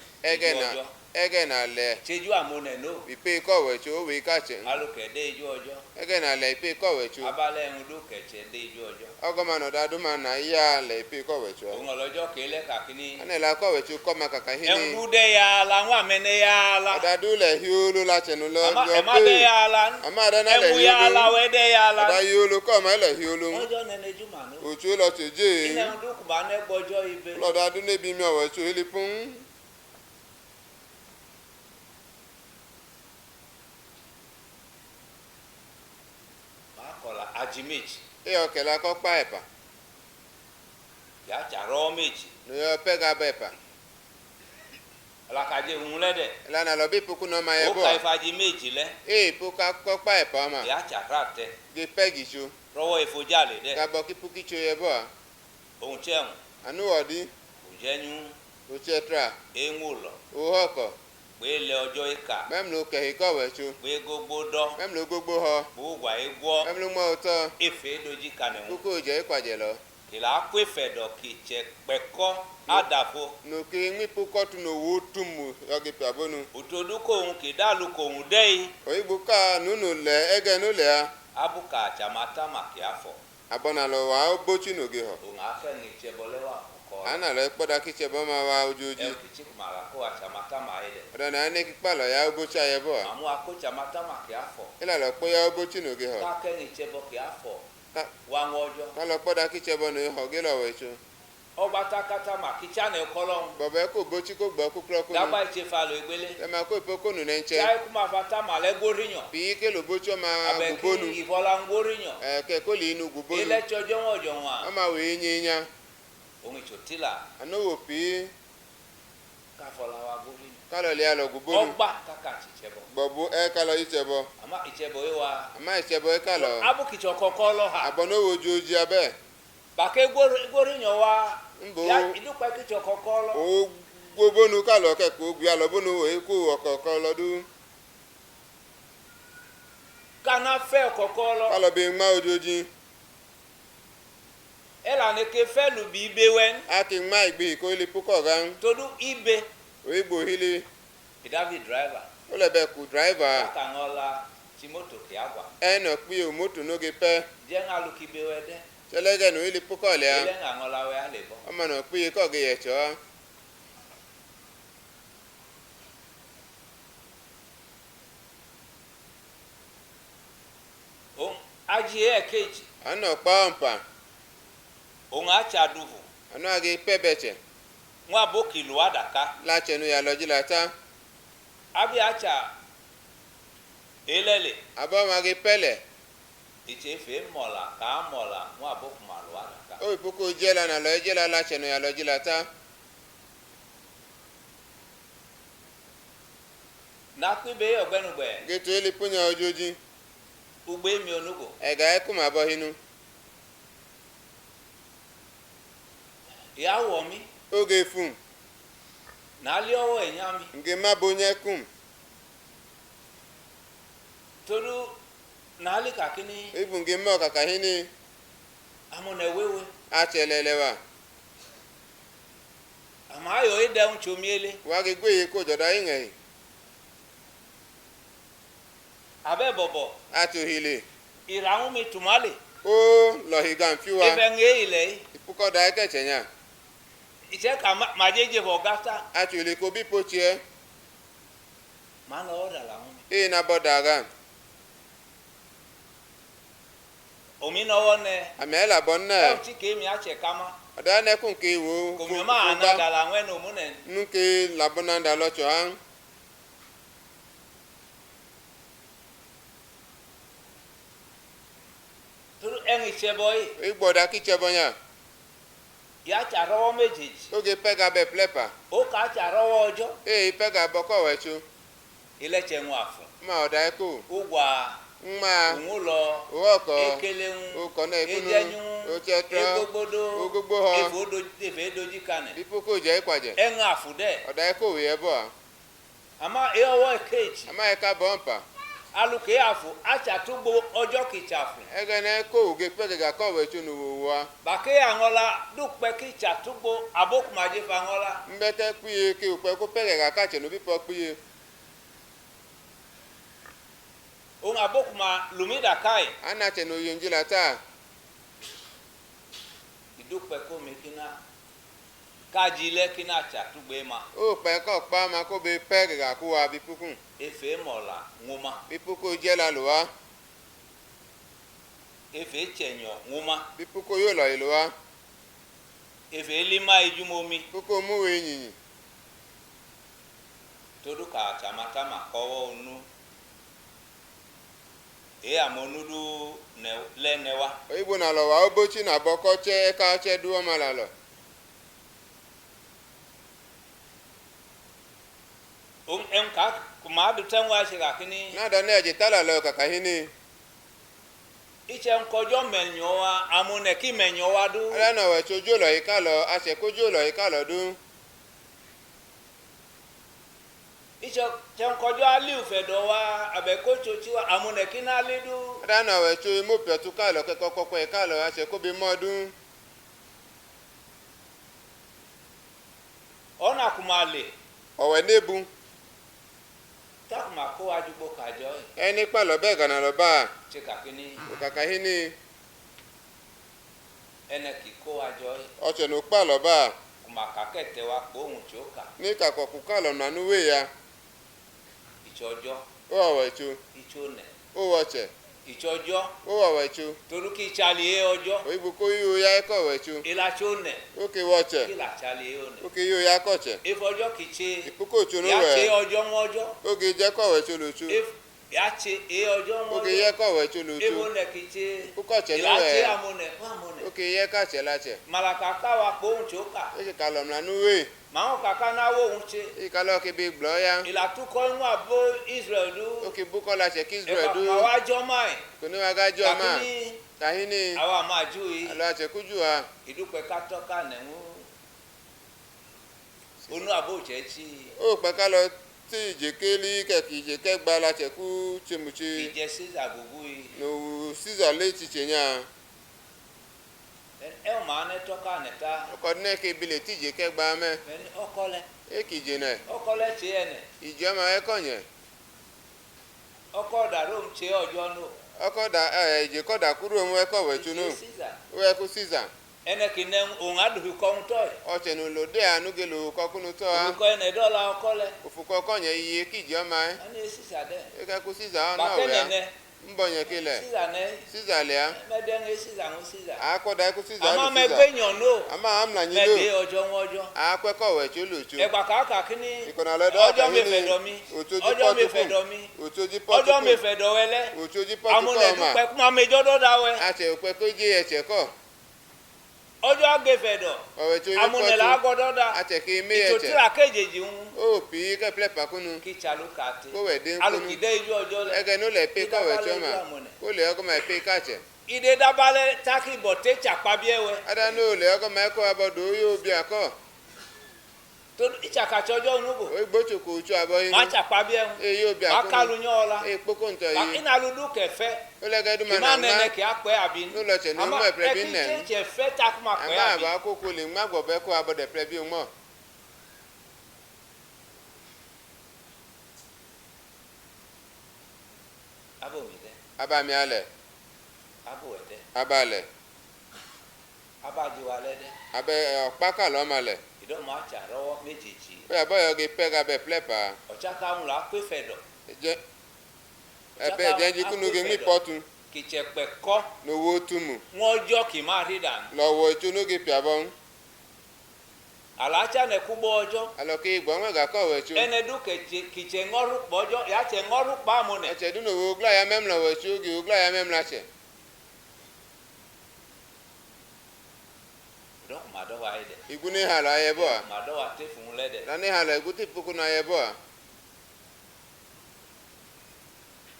Ege na le. Ṣéjú àmúnẹ̀ náà. Ipe ko we cho we ka che. Alùpùpù ẹ̀dẹ́ ijú ọjọ́. Ege na le ipe ko we cho. Abalẹ̀ ẹ̀hún ló kẹ̀tẹ̀ dé ijú ọjọ́. Ogo ma no da du ma na ya le ipe ko we cho. Òun ọlọ́jọ́ kélé kàkíní. Ane la ko we cho ko ma kaka Ẹ̀hún hini. dúdẹ́ ya la wọn àmẹ́nẹ́ ya la. Ada du le hiulu la chenu lo. Ẹ̀ma dẹ́ ya la. Ama da na le Ẹ̀mú ya la hiulu. wẹ́dẹ́ ya la. Ada hiulu ko ma le hiulu. Ọjọ́ nẹnẹ jùmọ̀ ní. Ocho lo cheje. Ilé ń dúkù bá ní gbọ́jọ́ ibẹ̀. Lo da du ne bi mi owe cho ile pun. Màá kọ̀la ajì méjì. E o kela ko pa epa. Yà á tsàrọ́ méjì. No yo pega bepa. Ọ̀làkàdé ń lẹ́dẹ̀. La na lo bi puku no ma ye Ó bo. ka ìfàjì méjì lẹ́. E puka ko pa epa ma. Yà á tsàrà tẹ. Ge pegi cho. Rọ́wọ́ ìfojá lè dẹ̀. Ka bo ki puki cho ye bo. Òun tsẹ̀hún. Anu odi. Kò jẹ́ nyú. O che tra. Eŋu lọ. O hoko. Pé lẹ ọjọ́ ìkà. Mem lo ke ko we cho. Pé gbogbo dọ́. Mem lo gbogbo ho. Gbogbo àyígbọ́. Mem lo mo to. Efe dojí kanẹ̀ wọn. Kuku je ikwaje lo. Ìlà kó ìfẹ̀dọ̀ kì í tsẹ pẹ̀kọ́ àdàfo. No ke mi puko tu no wo tumu yogi pe abonu. Òtòdú kòhun kì í dàlú kòhun dẹ́ yìí. Oyigbo ka nunu le ege no le a. Abùkà àtsàmátà màkì àfọ̀. Abona lo wa obochi no ge ho. Òun akẹ́ni ìtsẹ̀bọ̀lẹ́wà kọ̀kọ́. Ana lo poda ki che bo ma wa ojoji. Ẹ̀ kìtì kùmàlà kó àtsàmátà mà yìí dẹ̀. Oda na ne ki pa lo ya obochi aye bo. Àmú akó àtsàmátà màkì àfọ̀. Ila lo po ya obochi no ge ho. Kákẹ́ni ìtsẹ̀bọ̀ kì àfọ̀. Ka Wá wọn ọjọ́. ka lo poda ki che bo no ho ge lo we cho. Obata kata makicha ne kolon. Baba ko bochi ko gba ku kro ko. Daba ichefalo egbele. E ma ko ipoko nu nenche. Chai kuma fata male gorinyo. Bi ke lo bochi ma gubonu. Abeki ifola ngorinyo. Ke ko li inu gubonu. Ile chojo ojonwa. Ama we nyinya. Ongi chotila. Ano wo pi. Ka fola wa gorinyo. Kalo le alo gubonu. Ogba kaka chichebo. Bobu kalo ichebo. Ama ichebo ewa. Ama ichebo kalo. Abu kicho kokolo ha. Abono wojoji abe. Bake gorinyo wa. Mbo. Ya idupa kicho kokolo. O gbobonu kalo ke ko gbi alobonu we ku okokolo du. Kana fe kokolo. Kalo be ma ojoji. Ela ne ke felu bi ibewen. Aki ma igbe ko ile puko gan. Todu ibe. Oigbo hili. David driver. O le be ku driver. Aka ngola ti moto ki agwa. Eno pi o moto no ge pe. Je ngalu ki bewede. Selege no ile puko le a. Ile ngola we alebo. O ma no pi ko ge ye cho. O aji ekeji. Ano pa mpa. O ngacha duvu. Ano age pe beche. Nwa boki lu adaka. La chenu ya loji lata. Abi acha elele. Aba ma ge pele. Iche fe mola ka mola nwa boku malu adaka. O ipuko jela na lo jela la chenu ya loji lata. Na kwibe ogbenugbe. Geto ile punya ojoji. Ugbe mi onugo. Ega eku ma bo hinu. Ya wo mi. Oge fun. Na li owo eyan mi. Nge ma bonye kum. Todu na li kakini. Ibu nge mo kaka hini. Amone wewe. A chelelewa. Ama ayo ide un chomiele. Wa ge gbe ko joda yin Abe bobo. A to hile. Iraun mi tumale. O lo higan fiwa. Ebe nge ile. Ipuko da ke chenya. Iche ka majeje for gata. A to ile ko bi pochie. Ma no oda la un. E na bodaga. Omi no wone. Amela bonna. E ti ke mi ache kama. Ada ne kun ke wo. Ko mi ma na da la wen omune. Nu ke labona da lo cho an. Turu engi cheboy. Igboda ki chebonya. Ya cha rowo mejeji. Oge pega be plepa. O ka cha rowo ojo. E pega boko wechu. Ile chenwu afu. Ma oda eko. Ugwa. Nma. Nwulo. Owoko. Ekelehun. O kona ekunu. Ejenyu. O chetra. Egogbodo. Ogogbo ho. Efe doji kane. Ipuko je ikwaje. Engi afu de. Oda eko we ebo. Ama e owo ekeji. Ama eka bompa. Aluke afu acha tugbo ojo kichafu. Ege na eko uge pege ga ko wechu nu wa. Bake angola dupe kicha tugbo abokumaje fa angola. Mbete piye ke upe ko pege ga ka chenu bipo piye. Un abokuma lumida kai. Ana chenu yunjila ta. Idupe ko mekina kajile kina cha tugbe ma. O pe ko pa ma ko be pege ga ku wa bipukun. Efe mola nguma. Bipuko jela lo wa. Efe chenyo nguma. Bipuko yo lo ilo wa. Efe lima ijumomi. Puko mu we yin. Todo ka chamatama kowo unu. E amonudu ne lenewa. Oyibo na lo wa obochi na boko che ka che duo mala lo. Emka kuma du tanwa shira kini. Na da ne je tala lo kaka hini. Iche nkojo menyowa amune ki menyowa du. Ala na we chojo lo ikalo ase kojo lo ikalo du. Iche nkojo ali ufedo wa abekocho chiwa amune ki na ali du. Ala na we cho mo pe tu kalo ke kokoko ikalo ase ko bi modun. Ona kumale. Owe nebu. Takuma ko ajugbo kajo. Eni pa lo be gana lo ba. Chika kini. Kaka hini. Ene ki ko ajo. O che no pa lo ba. Kuma kakete wa po ohun tí ó kà. Ni ka ko ku kalo na nu we ya. Ichojo. O we chu. Ichone. O wo che. Ichojo. O wechu. Toruki chali e ojo. Oibuko yo ya ko wechu. Ilachone. Oke wache. Kila chali e one. Oke yo ya koche. If ojo kiche. Ipuko chunu Ya che we. ojo mojo. Oge je ko wechu luchu. If ya che e ojo mojo. Oge ye ko wechu luchu. If one kiche. Ipuko che ni Ila che we. amone. Oke ye ka che la che. Malakaka wa pohun choka. Eke kalom la nuwe. Mao kaka na wo unche. Ikalo ke bi gbo ya. Ila tu ko nwa abo Israel du. Oke buko la che E Israel du. ma wa jo mai. Kuni wa ga jo ma. Takini Tahini. awa ma ju yi. Alo che kuju ha. Idupe ka toka ne mu. Onu abo chechi. O pe kalo ti jekeli ke ki je ke gba la che ku chimuchi. Ije Caesar gugu yi. No Caesar le ti chenya. E o ma ne toka ne ta. Ko ne ke bile ti je ke gba me. Beni okole. E ki je ne. Okole che ene. Ijo ma e konye. Okoda rom che ojo no. Oko da je ko da kuro mu e ko wechu no. Caesar. O e ku Caesar. Ene kinen on adu ko nto. O che no lo de anu ge lo ko kunu to ha. Ko ene dola okole. Ofuko konye iye ki je ma e. Ani Caesar de. E ka ku Caesar Ba na o ya. kenene. Mbonye kile. Caesar ne. Caesar le ya. Me de nge Caesar ngo Caesar. A ko da ku Caesar. Ama me gbeyan no. Ama amla Me nyi de lo. ojo wojo. A pe ko wechu luchu. E gba ka kini. Ikona le do Ojo me fe do mi. Ojo me fe do mi. Otoji pot. Ojo me fe do wele. Otoji pot Amune ko du ma. pe kuma me jodo da we. A che pe ko je e che ko. Ojo age fe do. O wechu yo Amune la godo da. A che ke me e Ito che. tira kejeji un. O pi ke ple pa kunu. Ki chalu kate. Ko we den Alu kunu. kide iju ojo le. Ege no le pe ko wechu ma. Idabale Ko le ko ma pe ka che. Ide dabale taki bote chapa biewe. Ada no le ko ma ko abodo yo bi ako. To ichaka chojo nugo. O gbo choko uchu abo yin. Ma chapa biewe. E yo bi Ma ako. kalu nyola. E poko nto Ba yi. ina ludu kefe. O le ga du ma Ki na ma nene ma. ki akwe abin. No lo che no mo e pre bi ne. Ama ke fe tak ma kwe Ama abin. ba ko ko le ma gbo be ko abode pre bi o mo. Abo mi de. Aba mi ale. Abo ede. Abale. Abaji wale de. Abe opa ka lo ma le. Ido ma cha rowo mejeji. O ya boyo ge pe ga be ple pa. Ochaka un la kwe fedo. Je. Ebe je ji kunu ge mi potun. Ki chepe ko. No wo tumu. Won jo ki ma ri dan. Lo wo chu no ge pi abon. Alacha ne kubo ojo. Alo ke igbo nwe ga ko we chu. Ene du ke ki che ngoru bojo ya che ngoru pa mo ne. E che du no wo gla ya mem lo we chu ge wo gla ya mem la che. Do ma do wa ide. Igu ni hala ye bo a. Ma do wa te fun le de. La ni hala igu ti puku na ye bo a.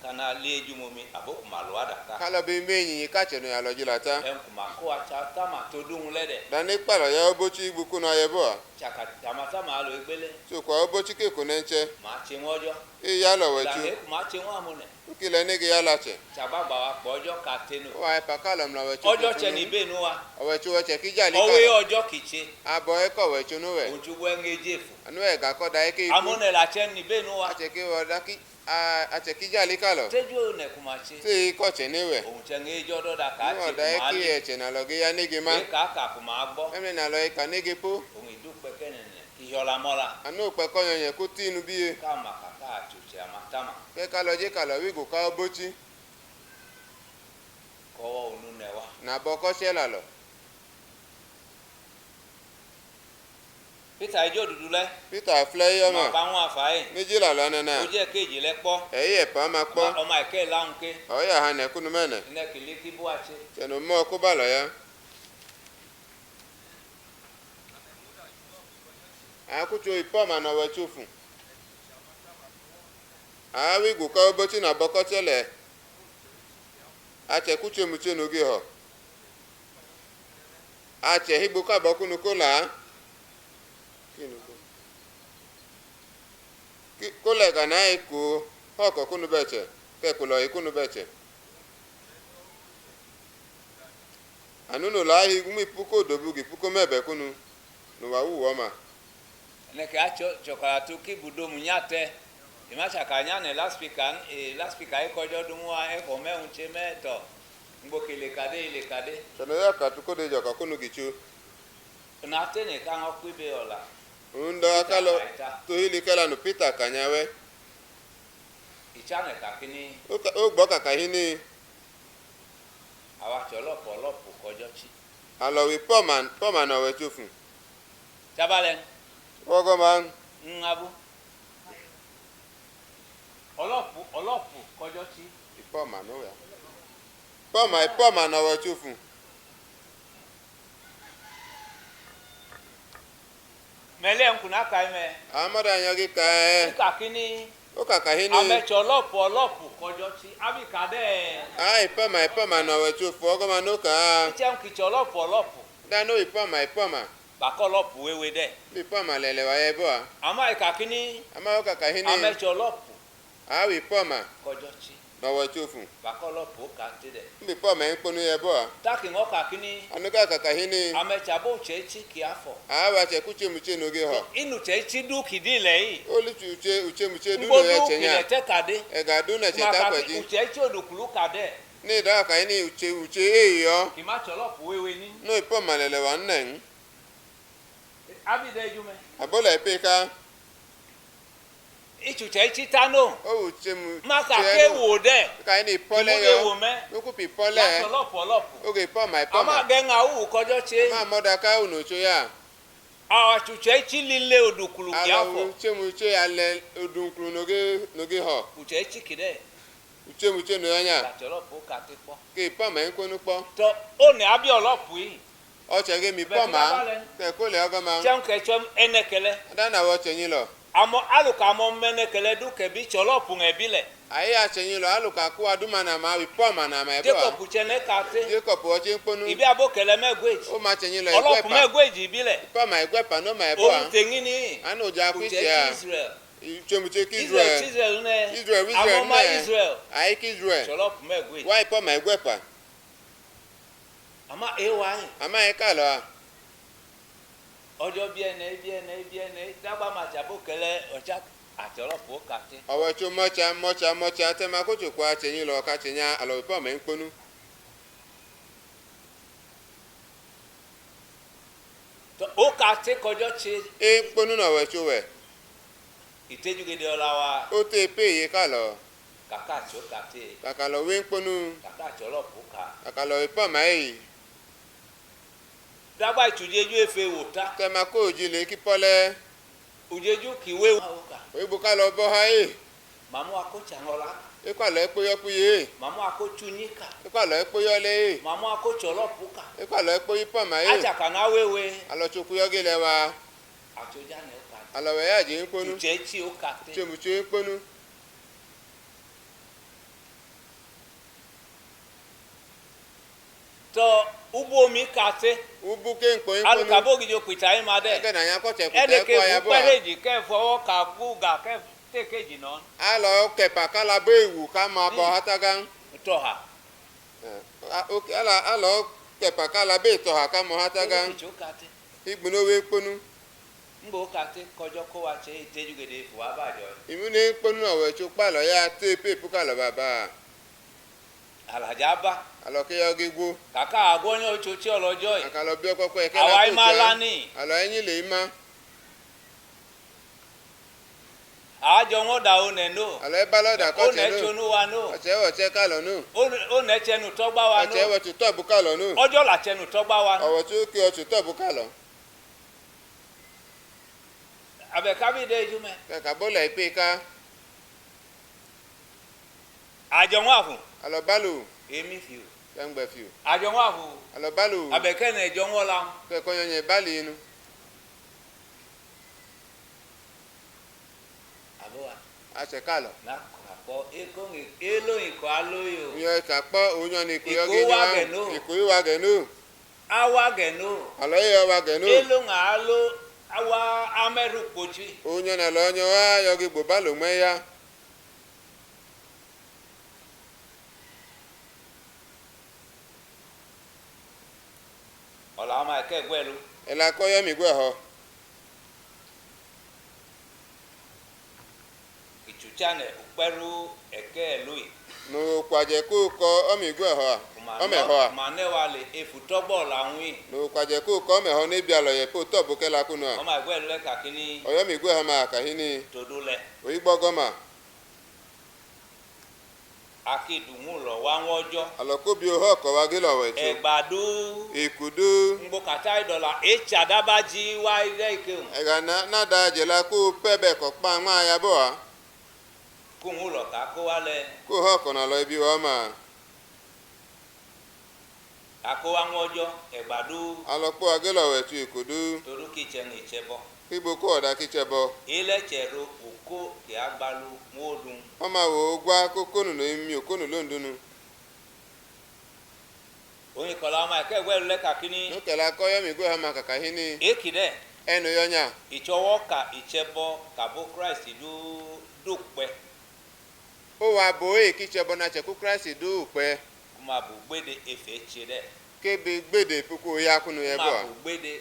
Kana leju mo mi abo ma lo ada ka. Kalo be me yin ka che no ya lo jilata. En kuma ko acha ta ma to dun le de. La ni pa lo ya obochi igbu ku na ye bo a. Chaka tamata ma lo egbele. So kwa obochi ke ko nenche. Ma che wojo. E ya lo we La chu. ne kuma che wa mo ne. Ki le ni ge ya la che. Chagba wa bojo ka tenu. O wa pa kalo mla we chu. Ojo che ni be nu wa. O we chu we che ki jali Owe ka. ojo kiche. Abo e ko we chu no we. Oju we ngejefu. Anu e ga ko da e ke iku. Amone la che ni be nu wa. A che ke wo da ki a che ki jali ka lo. Teju ne kuma che. Ti ko che ni we. Ohun che ngejo do da ka Ni che o da e kuma ki li. e che na lo ge ya ni ge ma. E ka kuma gbo. Emre na lo e ka ni ge po. Ohun idupe kenene. Iyola mola. Anu pe ko yan ko ti inu bi e. Kama kaka achuche amatama. Ke ka lo je ka lo wi go ka obochi. Kowo unu ne wa. Na bo ko se la lo. Peter ijo dudu le. Peter fle yo Ma ma. ba won afae. Meji la lo na na. O je keji le po. E ye pa ma po. O ma ke laun ke. O ya ha ne kunu mene. Ne kili ki bo ache. Che no mo ko ba lo ya. A ku chu ipo ma na we chu fun. A wi go ka obochi na bo ko tele. A che ku chu mu che no ge ho. A che higbo ka bo kunu ko la. Kole ga na iku hoko kunu beche ke kulo ikunu beche anuno la hi gumi puko dobugi puko mebe kunu no wa wu ma Ne ke acho chokolatu ki budo munyate. Imacha kanya ne last speaker e kojo dumwa e ko me unche me to. Ngbo kele kade ile kade. sono ya ka tuko de joka kunu gichu Na tene kan okwibe ola. unda akalo to hili kala no Peter kanyawe Ichane kakini o gbo kaka hini cholopo kojochi alowi poma no wechofu tabalen ogoman ngabu olopo kojochi poma no ya poma no wechofu mele nkuna kaime amada nyogi kae kakini okakahini amecholopo kojochi abikade ai poma no wechofu ogoman no ka ichem kicholopo dano ipoma bakolopo wewe de ipoma lele wa yebo ama kakini ama okakahini amecholopo awi poma kojochi no wechofu bakolopo katide ipoma nkponu yebo taki kakini anuka kakahini amechabo chechi kiafo awa chekuche muche noge ho inu chechi du kidile yi oli uche muche du no ya chenya ngbodu kade ega du na cheta kwaji uchechi odukulu kade ni da ka ni uche eyo kima cholopo wewe ni no ipoma lele wa nnen abide jume abola epeka ichuchechi tano o uche mu maka ke wo de ka ni pole wo yo me nuku pi pole cholopo oge ipoma ama genga wu kojochi ma moda ka unu cho ya awa chuchechi lile odukulu kiafo uche muche ale odunkru noge ho uchechi kide uche muche no anya cholopo katipo ke ipoma nkonu po to one abi olopo yi o chege mi poma te ko le ogama chem kechem enekele dana wo chenyin lo amo aluka amo menekele du kebi cholopo ngebile ayi achenyin lo aluka ku aduma na ma wi poma na ma ebo Jacob chene kate Jacob o che nkponu ibi abokele megweji o ma chenyin lo olopo egwepa megweji ibile poma egwepa no ma ebo o tengini anu ja ku uchechi sia Israel ichemuche ki Israel Israel ne Israel amoma ne Israel ayi ki Israel cholopo megweji why poma egwepa ama ewai ama e ka lo a ojo biene dagba ma jabokele oja acholopo kate owo cho mocha te ma ko chukwu achenyin lo ka chenya alo poma nkponu to o kate kojo che e nkponu na we cho we itejugede olawa o te pe ye ka lo kaka cho kate kaka lo we nkponu kaka cholopo ka kaka lo poma e dagba itujeju efe wota te ma ko jile ki pole ujeju kiwe oka o ibu ka lo bo ha e mamu akocha ngola e ka lo epo yo puye mamu akochunyika e ka lo epo yo le mamu akocholopo ka e ka lo epo poma e aja kana wewe alo chukwu yo gele wa achoja ne ka alo we ya ji nkponu uchechi okate chemuche nkponu to ubo mi kate ubu ke nkponu alukabogi jo pita ima de ege na ya ko che ku ede te ke ko ya bo pereji ke fowo ka guga ke tekeji non alo kepa kala be ewu ka ma bo hatagan to ha okay alo kepa kala be to ha ka mo hatagan cho kate igbuno we nkponu mbo kate kojo ko wa che itejugede fu abajo imune nkponu owe cho pa lo ya te pepu ka lo baba alajaba alo ke yo gigwo kaka agonyo chochi olojo yi aka lo bi okoko e ke awa la imalani alo enyin le ima ajo won da one no alo e baloda ko o che ne no chonu wa no o che wo che ka lo no o ne chenu togba wa o che no wo tu to bu ka lo no ojo la chenu togba wa no owo tu ke o tu to bu ka lo abe kabi de jume ka bola ipe ka ajo won afun alo balu emi fi ngbe fi ajo won afun alo balu abe ke na ejo won la ke ko yonye bali inu abowa a che ka lo na ko eko ngi elo iko aloyo yo ka po onyo ni ku yo Iko ge ni wa wa ge no. iku wa ge no awa geno alo yo wa ge no elo nga alo awa ameru pochi onyo na lo onyo wa yo ge gbo balu me ya ola ma ke gwelu ela ko yo mi gwe ho ichuchane uperu eke lui no kwaje ku ko o mi gwe ho o me ho mane wale efutogbo lawin no kwaje ku ko me ho ni bi alo ye po to bu ke la kunu o ma gwelu le kakini o yo mi gwe ha ma ka hini todule o igbo goma akidumu lo wa wojo alokobi oho ko wa gilo wetu egbadu ikudu ngbo kata idola echadabaji wa ire ikeun ega na da jela ku pebe ko pa ma ya bo a kumu lo ka ko wale ku ho ko na lo ibi wa ma ako wa wojo egbadu alopo agilo wetu ikudu toru kichen ichebo ibo ko oda kichebo ile chero oko ki agbalu modun o ma wo gwa kokonu no imi okonu londunu oyin kola ma ke gwe le kakini no kela ko yo mi go ha ma kaka hini ekide enu yonya ichowo ka ichebo ka bo Christ du pe o wa bo e kichebo na che ku Christ du pe kuma bu gbede efe chire kebe gbede puku ya kunu ye bo kuma bu gbede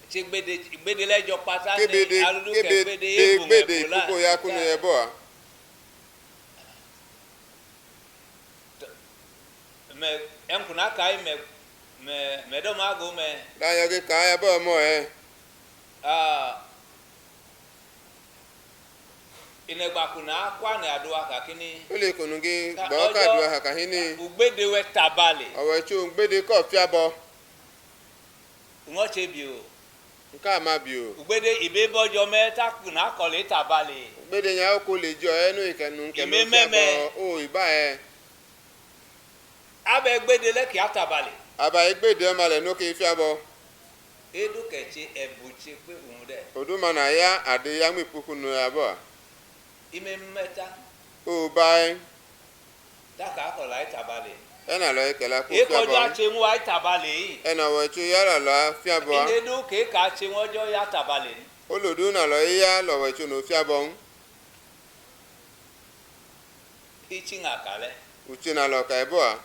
ti gbede lejo pata ni aludu ke gbede ebu gbede puku ya kunu ye bo me enkuna kai me do mago me la yo ke ka ya bo mo e inegba kuna kwa na adua kakini ole kunu gi gbo ka du ha ka hini ugbede we tabale owe chu gbede ko fi abo ngo chebi o nka ma bi o ugbede ibe bojo meta kuna kole tabale gbede nya o ko le jo enu ikenu nke lo fi abo o iba e abe gbede le ki atabale aba igbede o ma le no ke fi abo edu keche ebuche pe unde oduma na ya ade ya mi puku no ya bo ime meta o bai daka kola itabale ena lo ikela ku e fi abo kojo ache mu itabale ena wo chu ya la fi abo edu ke ka ache wojo ya tabale olodu na lo ya lo we chu no fi abo ichinga kale uchi na lo ka ebo a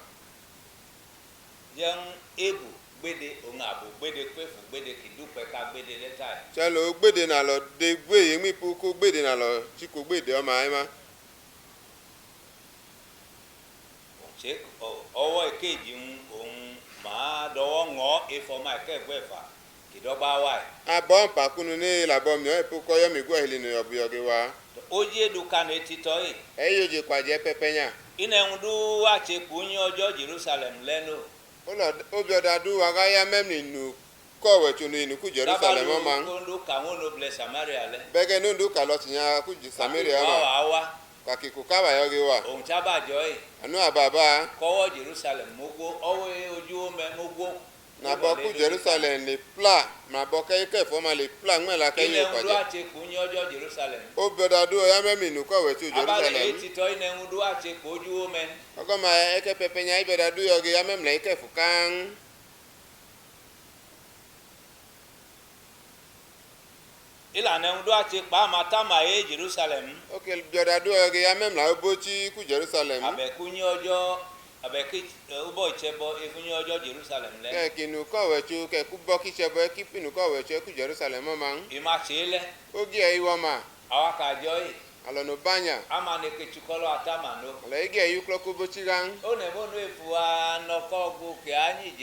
yen ebu gbede onga bu gbede pefu gbede kidupe ka gbede leta chelo gbede na lo de gbe yemi puku gbede na lo chi ko gbede o ma ima che owo ekeji ohun ma dowo ngo ifoma kegbefa kidogba wa abon pa kunu ni labo mi o puku yo mi gwa hili no obu yoge wa oji eduka na etito yi eyoje kwaje pepenya ina ndu wa che kunyi ojo Jerusalem leno obi odadu waga ya memni nu ko we chu ni ku Jerusalem o man ndu ka won no bless Samaria le bege nu ndu ka lo tinya ku Samaria ma wa kaki ku ka ba yoge wa ohun taba joy anu ababa kowo Jerusalem mogo owo oju me mogo na bo ku Jerusalem le pla ma bo ke fo ma le pla nmela ke yo kwaje ina ndu ache kunyi ojo Jerusalem obi odadu ya memni nu ko we chu abale Jerusalem etito ina ndu ache koju me ogo ma eke pepenya ibe odadu yoge ya memle ike fukan ilana ndu ache pa mata ma Jerusalem okay bi odadu yoge ya memla obochi ku Jerusalem abe kunyi ojo abe ki ubo ichebo ekunyi ojo Jerusalem le ke kinu ko we chu ke ku bo ki chebo ki pinu ko we chu ku Jerusalem o man ima chele ogi e iwo ma awaka joy alono banya ama ne kechukolo atama no ala ige yu klo ku bochi gan one bonu efuwa no kogu ke anyi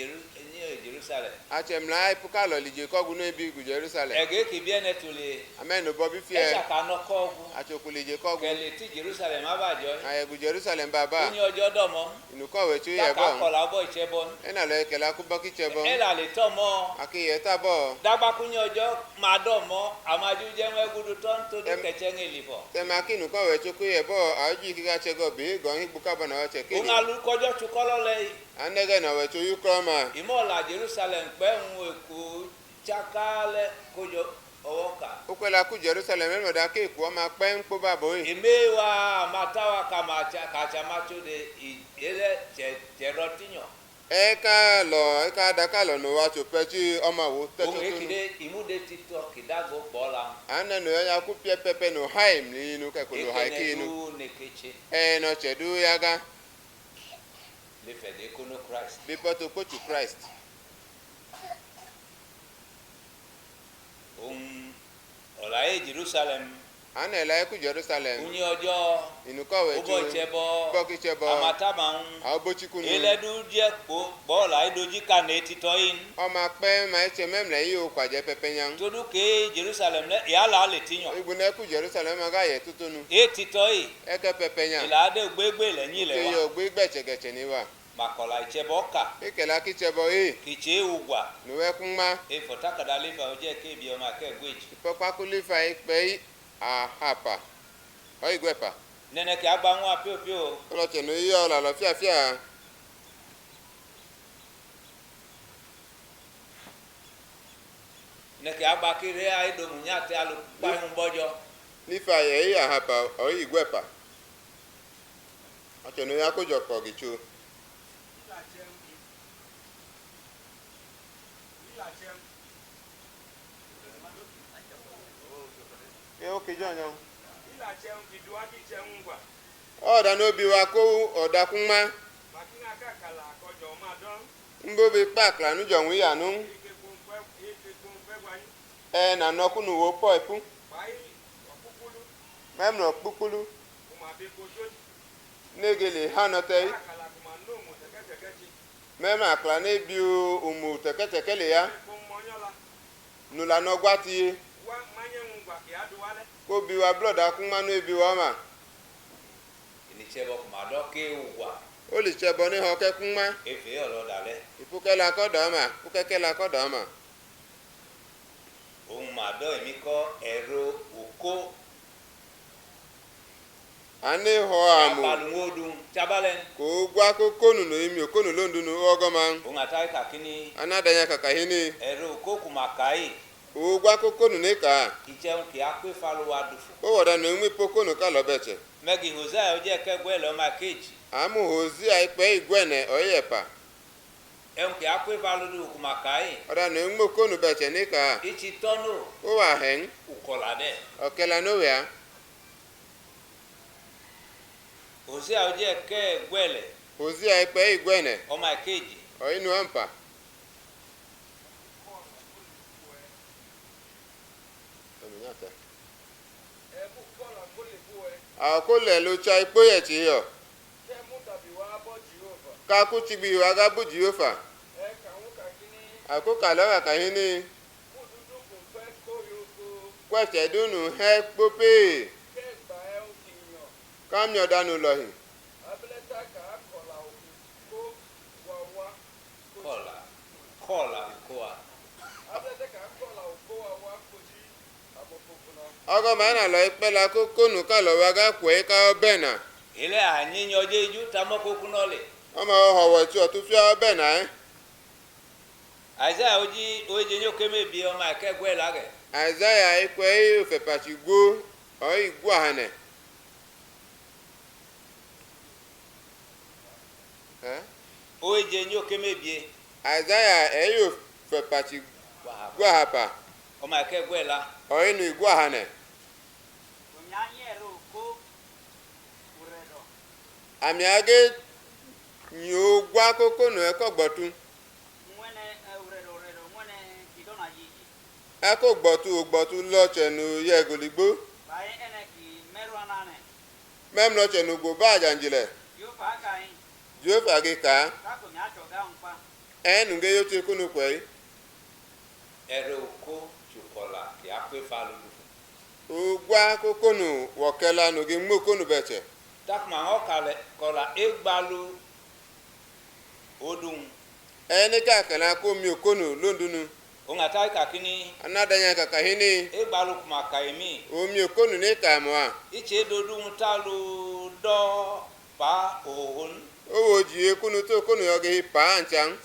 Jerusalem achem la ipuka lo lije ko gu no bi gu Jerusalem ege ki biene tule amen bo bi fie echa ka no kogu achoku lije ko gu kele ti Jerusalem aba joy aye gu Jerusalem baba kunyi ojo domo inu ko we chu ye ka bo kola bo ichebo ena le ke la ku bo ki chebo ela le tomo akiye ta bo dagba kunyi ojo ma domo amaju je wegudu ton to de keche ngelibo tema kinu ko we chu ku ye bo aji ki ga chego bi go hin buka bana wa cheke ungalu kojo chukolo le anege na we chu yu kroma imola Jerusalem pe un eku chakale kojo owoka ukwela ku Jerusalem me da ke ku ma pe npo babo yi imewa matawa kama kacha macho de ile cherotinyo e ka da ka lo no wa chu pe chi o ma wo te o chu ekide imude tito kidago bola ana no ya ku pie pepe no haim ni nu ka ku lo haiki nu nekeche e no chedu ya ga le fede kono Christ before to put to Christ olae Jerusalem Ana la ku Jerusalem. Unyi ojo. Inuko we Obo chebo. Boki chebo. Amataban. Abochikunu. Eledu je po bola idoji kan etitoyin. O ma pe ma eche memle yi o kwaje pepenyan. Todu ke Jerusalem le ya la le tinyo. Igbune ku Jerusalem aga ye tutunu. Etitoyi. Eke pepenyan. Ila de gbegbe le yin le wa. Yo gbegbechegeche ni wa. Makola ichebo ka. Ikela ki chebo e. Kiche ugwa. Nuwe kunma. E fotakada le fa oje ke bi o ma ke gweji. Popa kulifa ipe ahapa. O igwepa. Nene ke agba nwa pio. Olo chenu iyo la lo fia. Neke agba kire aido munyate alu pa ngbojo. Lifa ye ahapa o igwepa. O chenu ya ko joko gichu. Ọ̀dà n'obi wa kó ọ̀dà kún má. Mbóbi kpàkìlà nújọ̀ ń yànú. Ẹ nà nọkúnù wo pọ̀ ẹ̀kú. Mẹ́mìnà kpúkpúlú. N'egele ha nọtẹ yìí. Mẹ́mìnà àkìlà n'ebi òmù tẹ̀kẹ́tẹ̀kẹ́ lè ya. Nùlà n'ọgbà ti yé. Kó bi wa blọ̀dà kún má n'ebi wa mà. Chebo kumado ke ugwa. O li chebo ni ho ke kunma. Efe olo dale. Ipuke la ko do ma, pukeke la ko do ma. Ohun mado emi ko ero oko. Ani ho amu. Abalungodun tabalen. Ko gwa kokonu no imi okonu londunu ogoman. Ohun atai kakini. Anadanya kakahini. Ero oko kumakai. O gwa kokonu ne ka. Ijeun ki akwe faluwa dufu. O woda no imi pokonu ka lo beche. Megi Hosea oje kegwe lo ma keji. Amu Hosea ipe igwene oyepa. Enke akwe valudu kumakai. Oda no imi okonu beche ne ka. Ichi tono. O wa hen. Ukolade. Okela no ya. Hosea oje kegwele. Hosea ipe igwene. O ma keji. Oyinu ampa. Akole lo cha ipoye ti yo. Ka ku ti bi wa ga bu Jehova. Akoka lo wa kahini. Kwese dunu he pope. Kam yo danu lohin. Kola koa. Ogo mana lo ipe la kokonu ka lo wa ga kwe ka obena. Ile anyinyo je ju tamoko kunole. Omo howo ti o tu fi obena Isaiah oje nyoke mebi o ma kegwe lage. Isaiah ipe o fe patigbo o igwu ahane. Oje nyoke mebi. Isaiah eyo fe patigbo ahapa. O ma kegwe la. O inu igwu ahane. Ami age nyo gwa kokonu e ko gbotun. E ko gbotun lo chenu ye goligbo. Mem lo chenu go ba janjile. Jehova ge ka. Enu ge yo ti kunu kwe. Ero oko chukola ki akwe faludu. O gwa kokonu wokela no ge mu kokonu beche. Takma hokale kola egbalu odun. Eni ka kala ko mi okonu londunu. Onga tai kakini. Anadanya kakahini. Egbalu kumakaimi. O mi okonu ne ka moa. Iche dodun talu do pa ohun. O ji ekunu to okonu yoge pa anchan.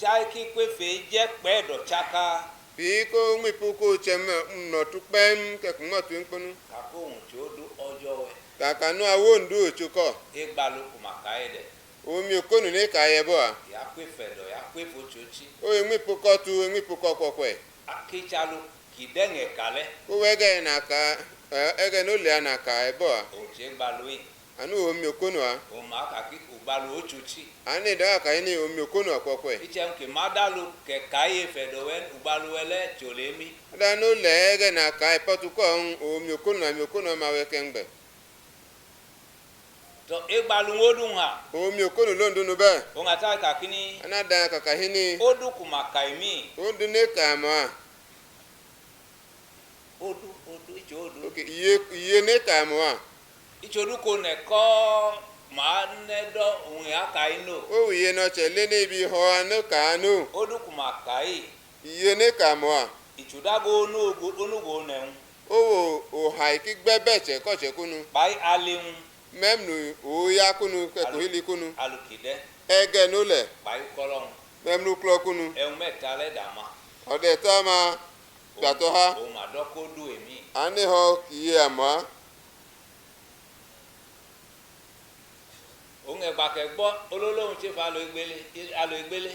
Chai ki kwefe je pedo chaka. Bi ko mi puko cheme no tupem ke kuma tu nkunu. Kako unchodu ojowe. Kakanu awondu ochuko. Egbalu kumakaide. Omi okonu ne ka yebo a. Ya kwefedo ya kwefochochi. O emi puko tu emi puko kokwe. Akichalu kidenge kale. O wege na ka ege no le na ka ebo a. Oje gbalui. anu omi okono a o ma ka ki ugbalu ochuchi ani da ka ni omi okono akokwe iche nke madalu ke kai fedo wen ugbalu ele cholemi da no lege na ka ipotu ko omi okono na mi okono ma we kengbe to igbalu ngodun ha omi okono londo no be o ngata ka kini ana da ka ka hini odu kuma kaimi odu ne ka ma odu iche odu okay iye ne ka ma ichodu ko ne ko ma ne do un ya kai no o iye no chele ne bi ho anu ka anu odu kuma kai iye ne ka ma ichudago onugo ne o hai ki gbebe che ko che kunu bai alehun memnu o ya kunu ke ko hili kunu alukide ege no le bai kolon memnu klo kunu e meta le dama ode ta ma gato ha o ma do ko du emi ani ho kiye ama o nge ba ke gbo ololohun che fa alo igbele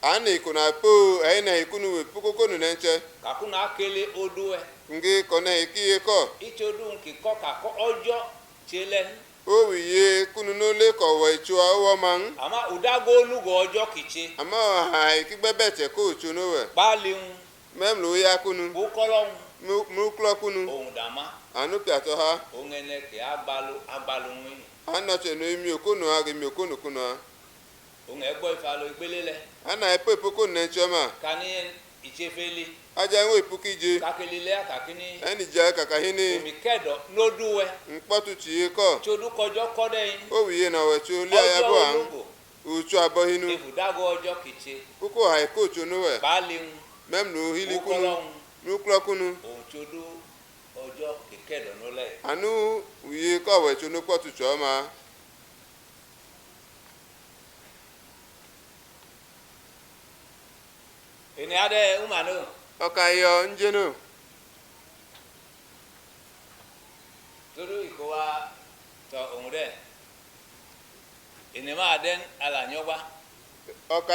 ani kuna po ena ikunu we pukoko nu nenche kakuna akele odu e ngi kona ikiye ko ichodu nki ko ka ko ojo chele o wiye kunu no le ko we chu awo man ama udago onugo ojo kiche ama hai ki gbebe che ko chu no we balihun memlu ya kunu bu kolon mu klo kunu ohun dama anu piato ha o ngene ke agbalu nwi ana che no mi okono agi mi okono kunu o nge gbo ifa alo igbele le ana epo poko nenche ma kani ichefeli aja nwe pukije kakelile akakini eni ja kaka hini omi kedo noduwe nkpotu chi ko chodu kojo kode yin o wiye na we chu li aya bo an uchu abo hinu ibudago ojo kiche puko hai ko chu no we balihun memnu hili kunu kolon nu klo kunu ohun chodu ojo kedo nole anu wiye ko we chu no kpotu cho ma eni ade umano okayo njenu toru ikowa to ohun de eni ma den ala nyogba oka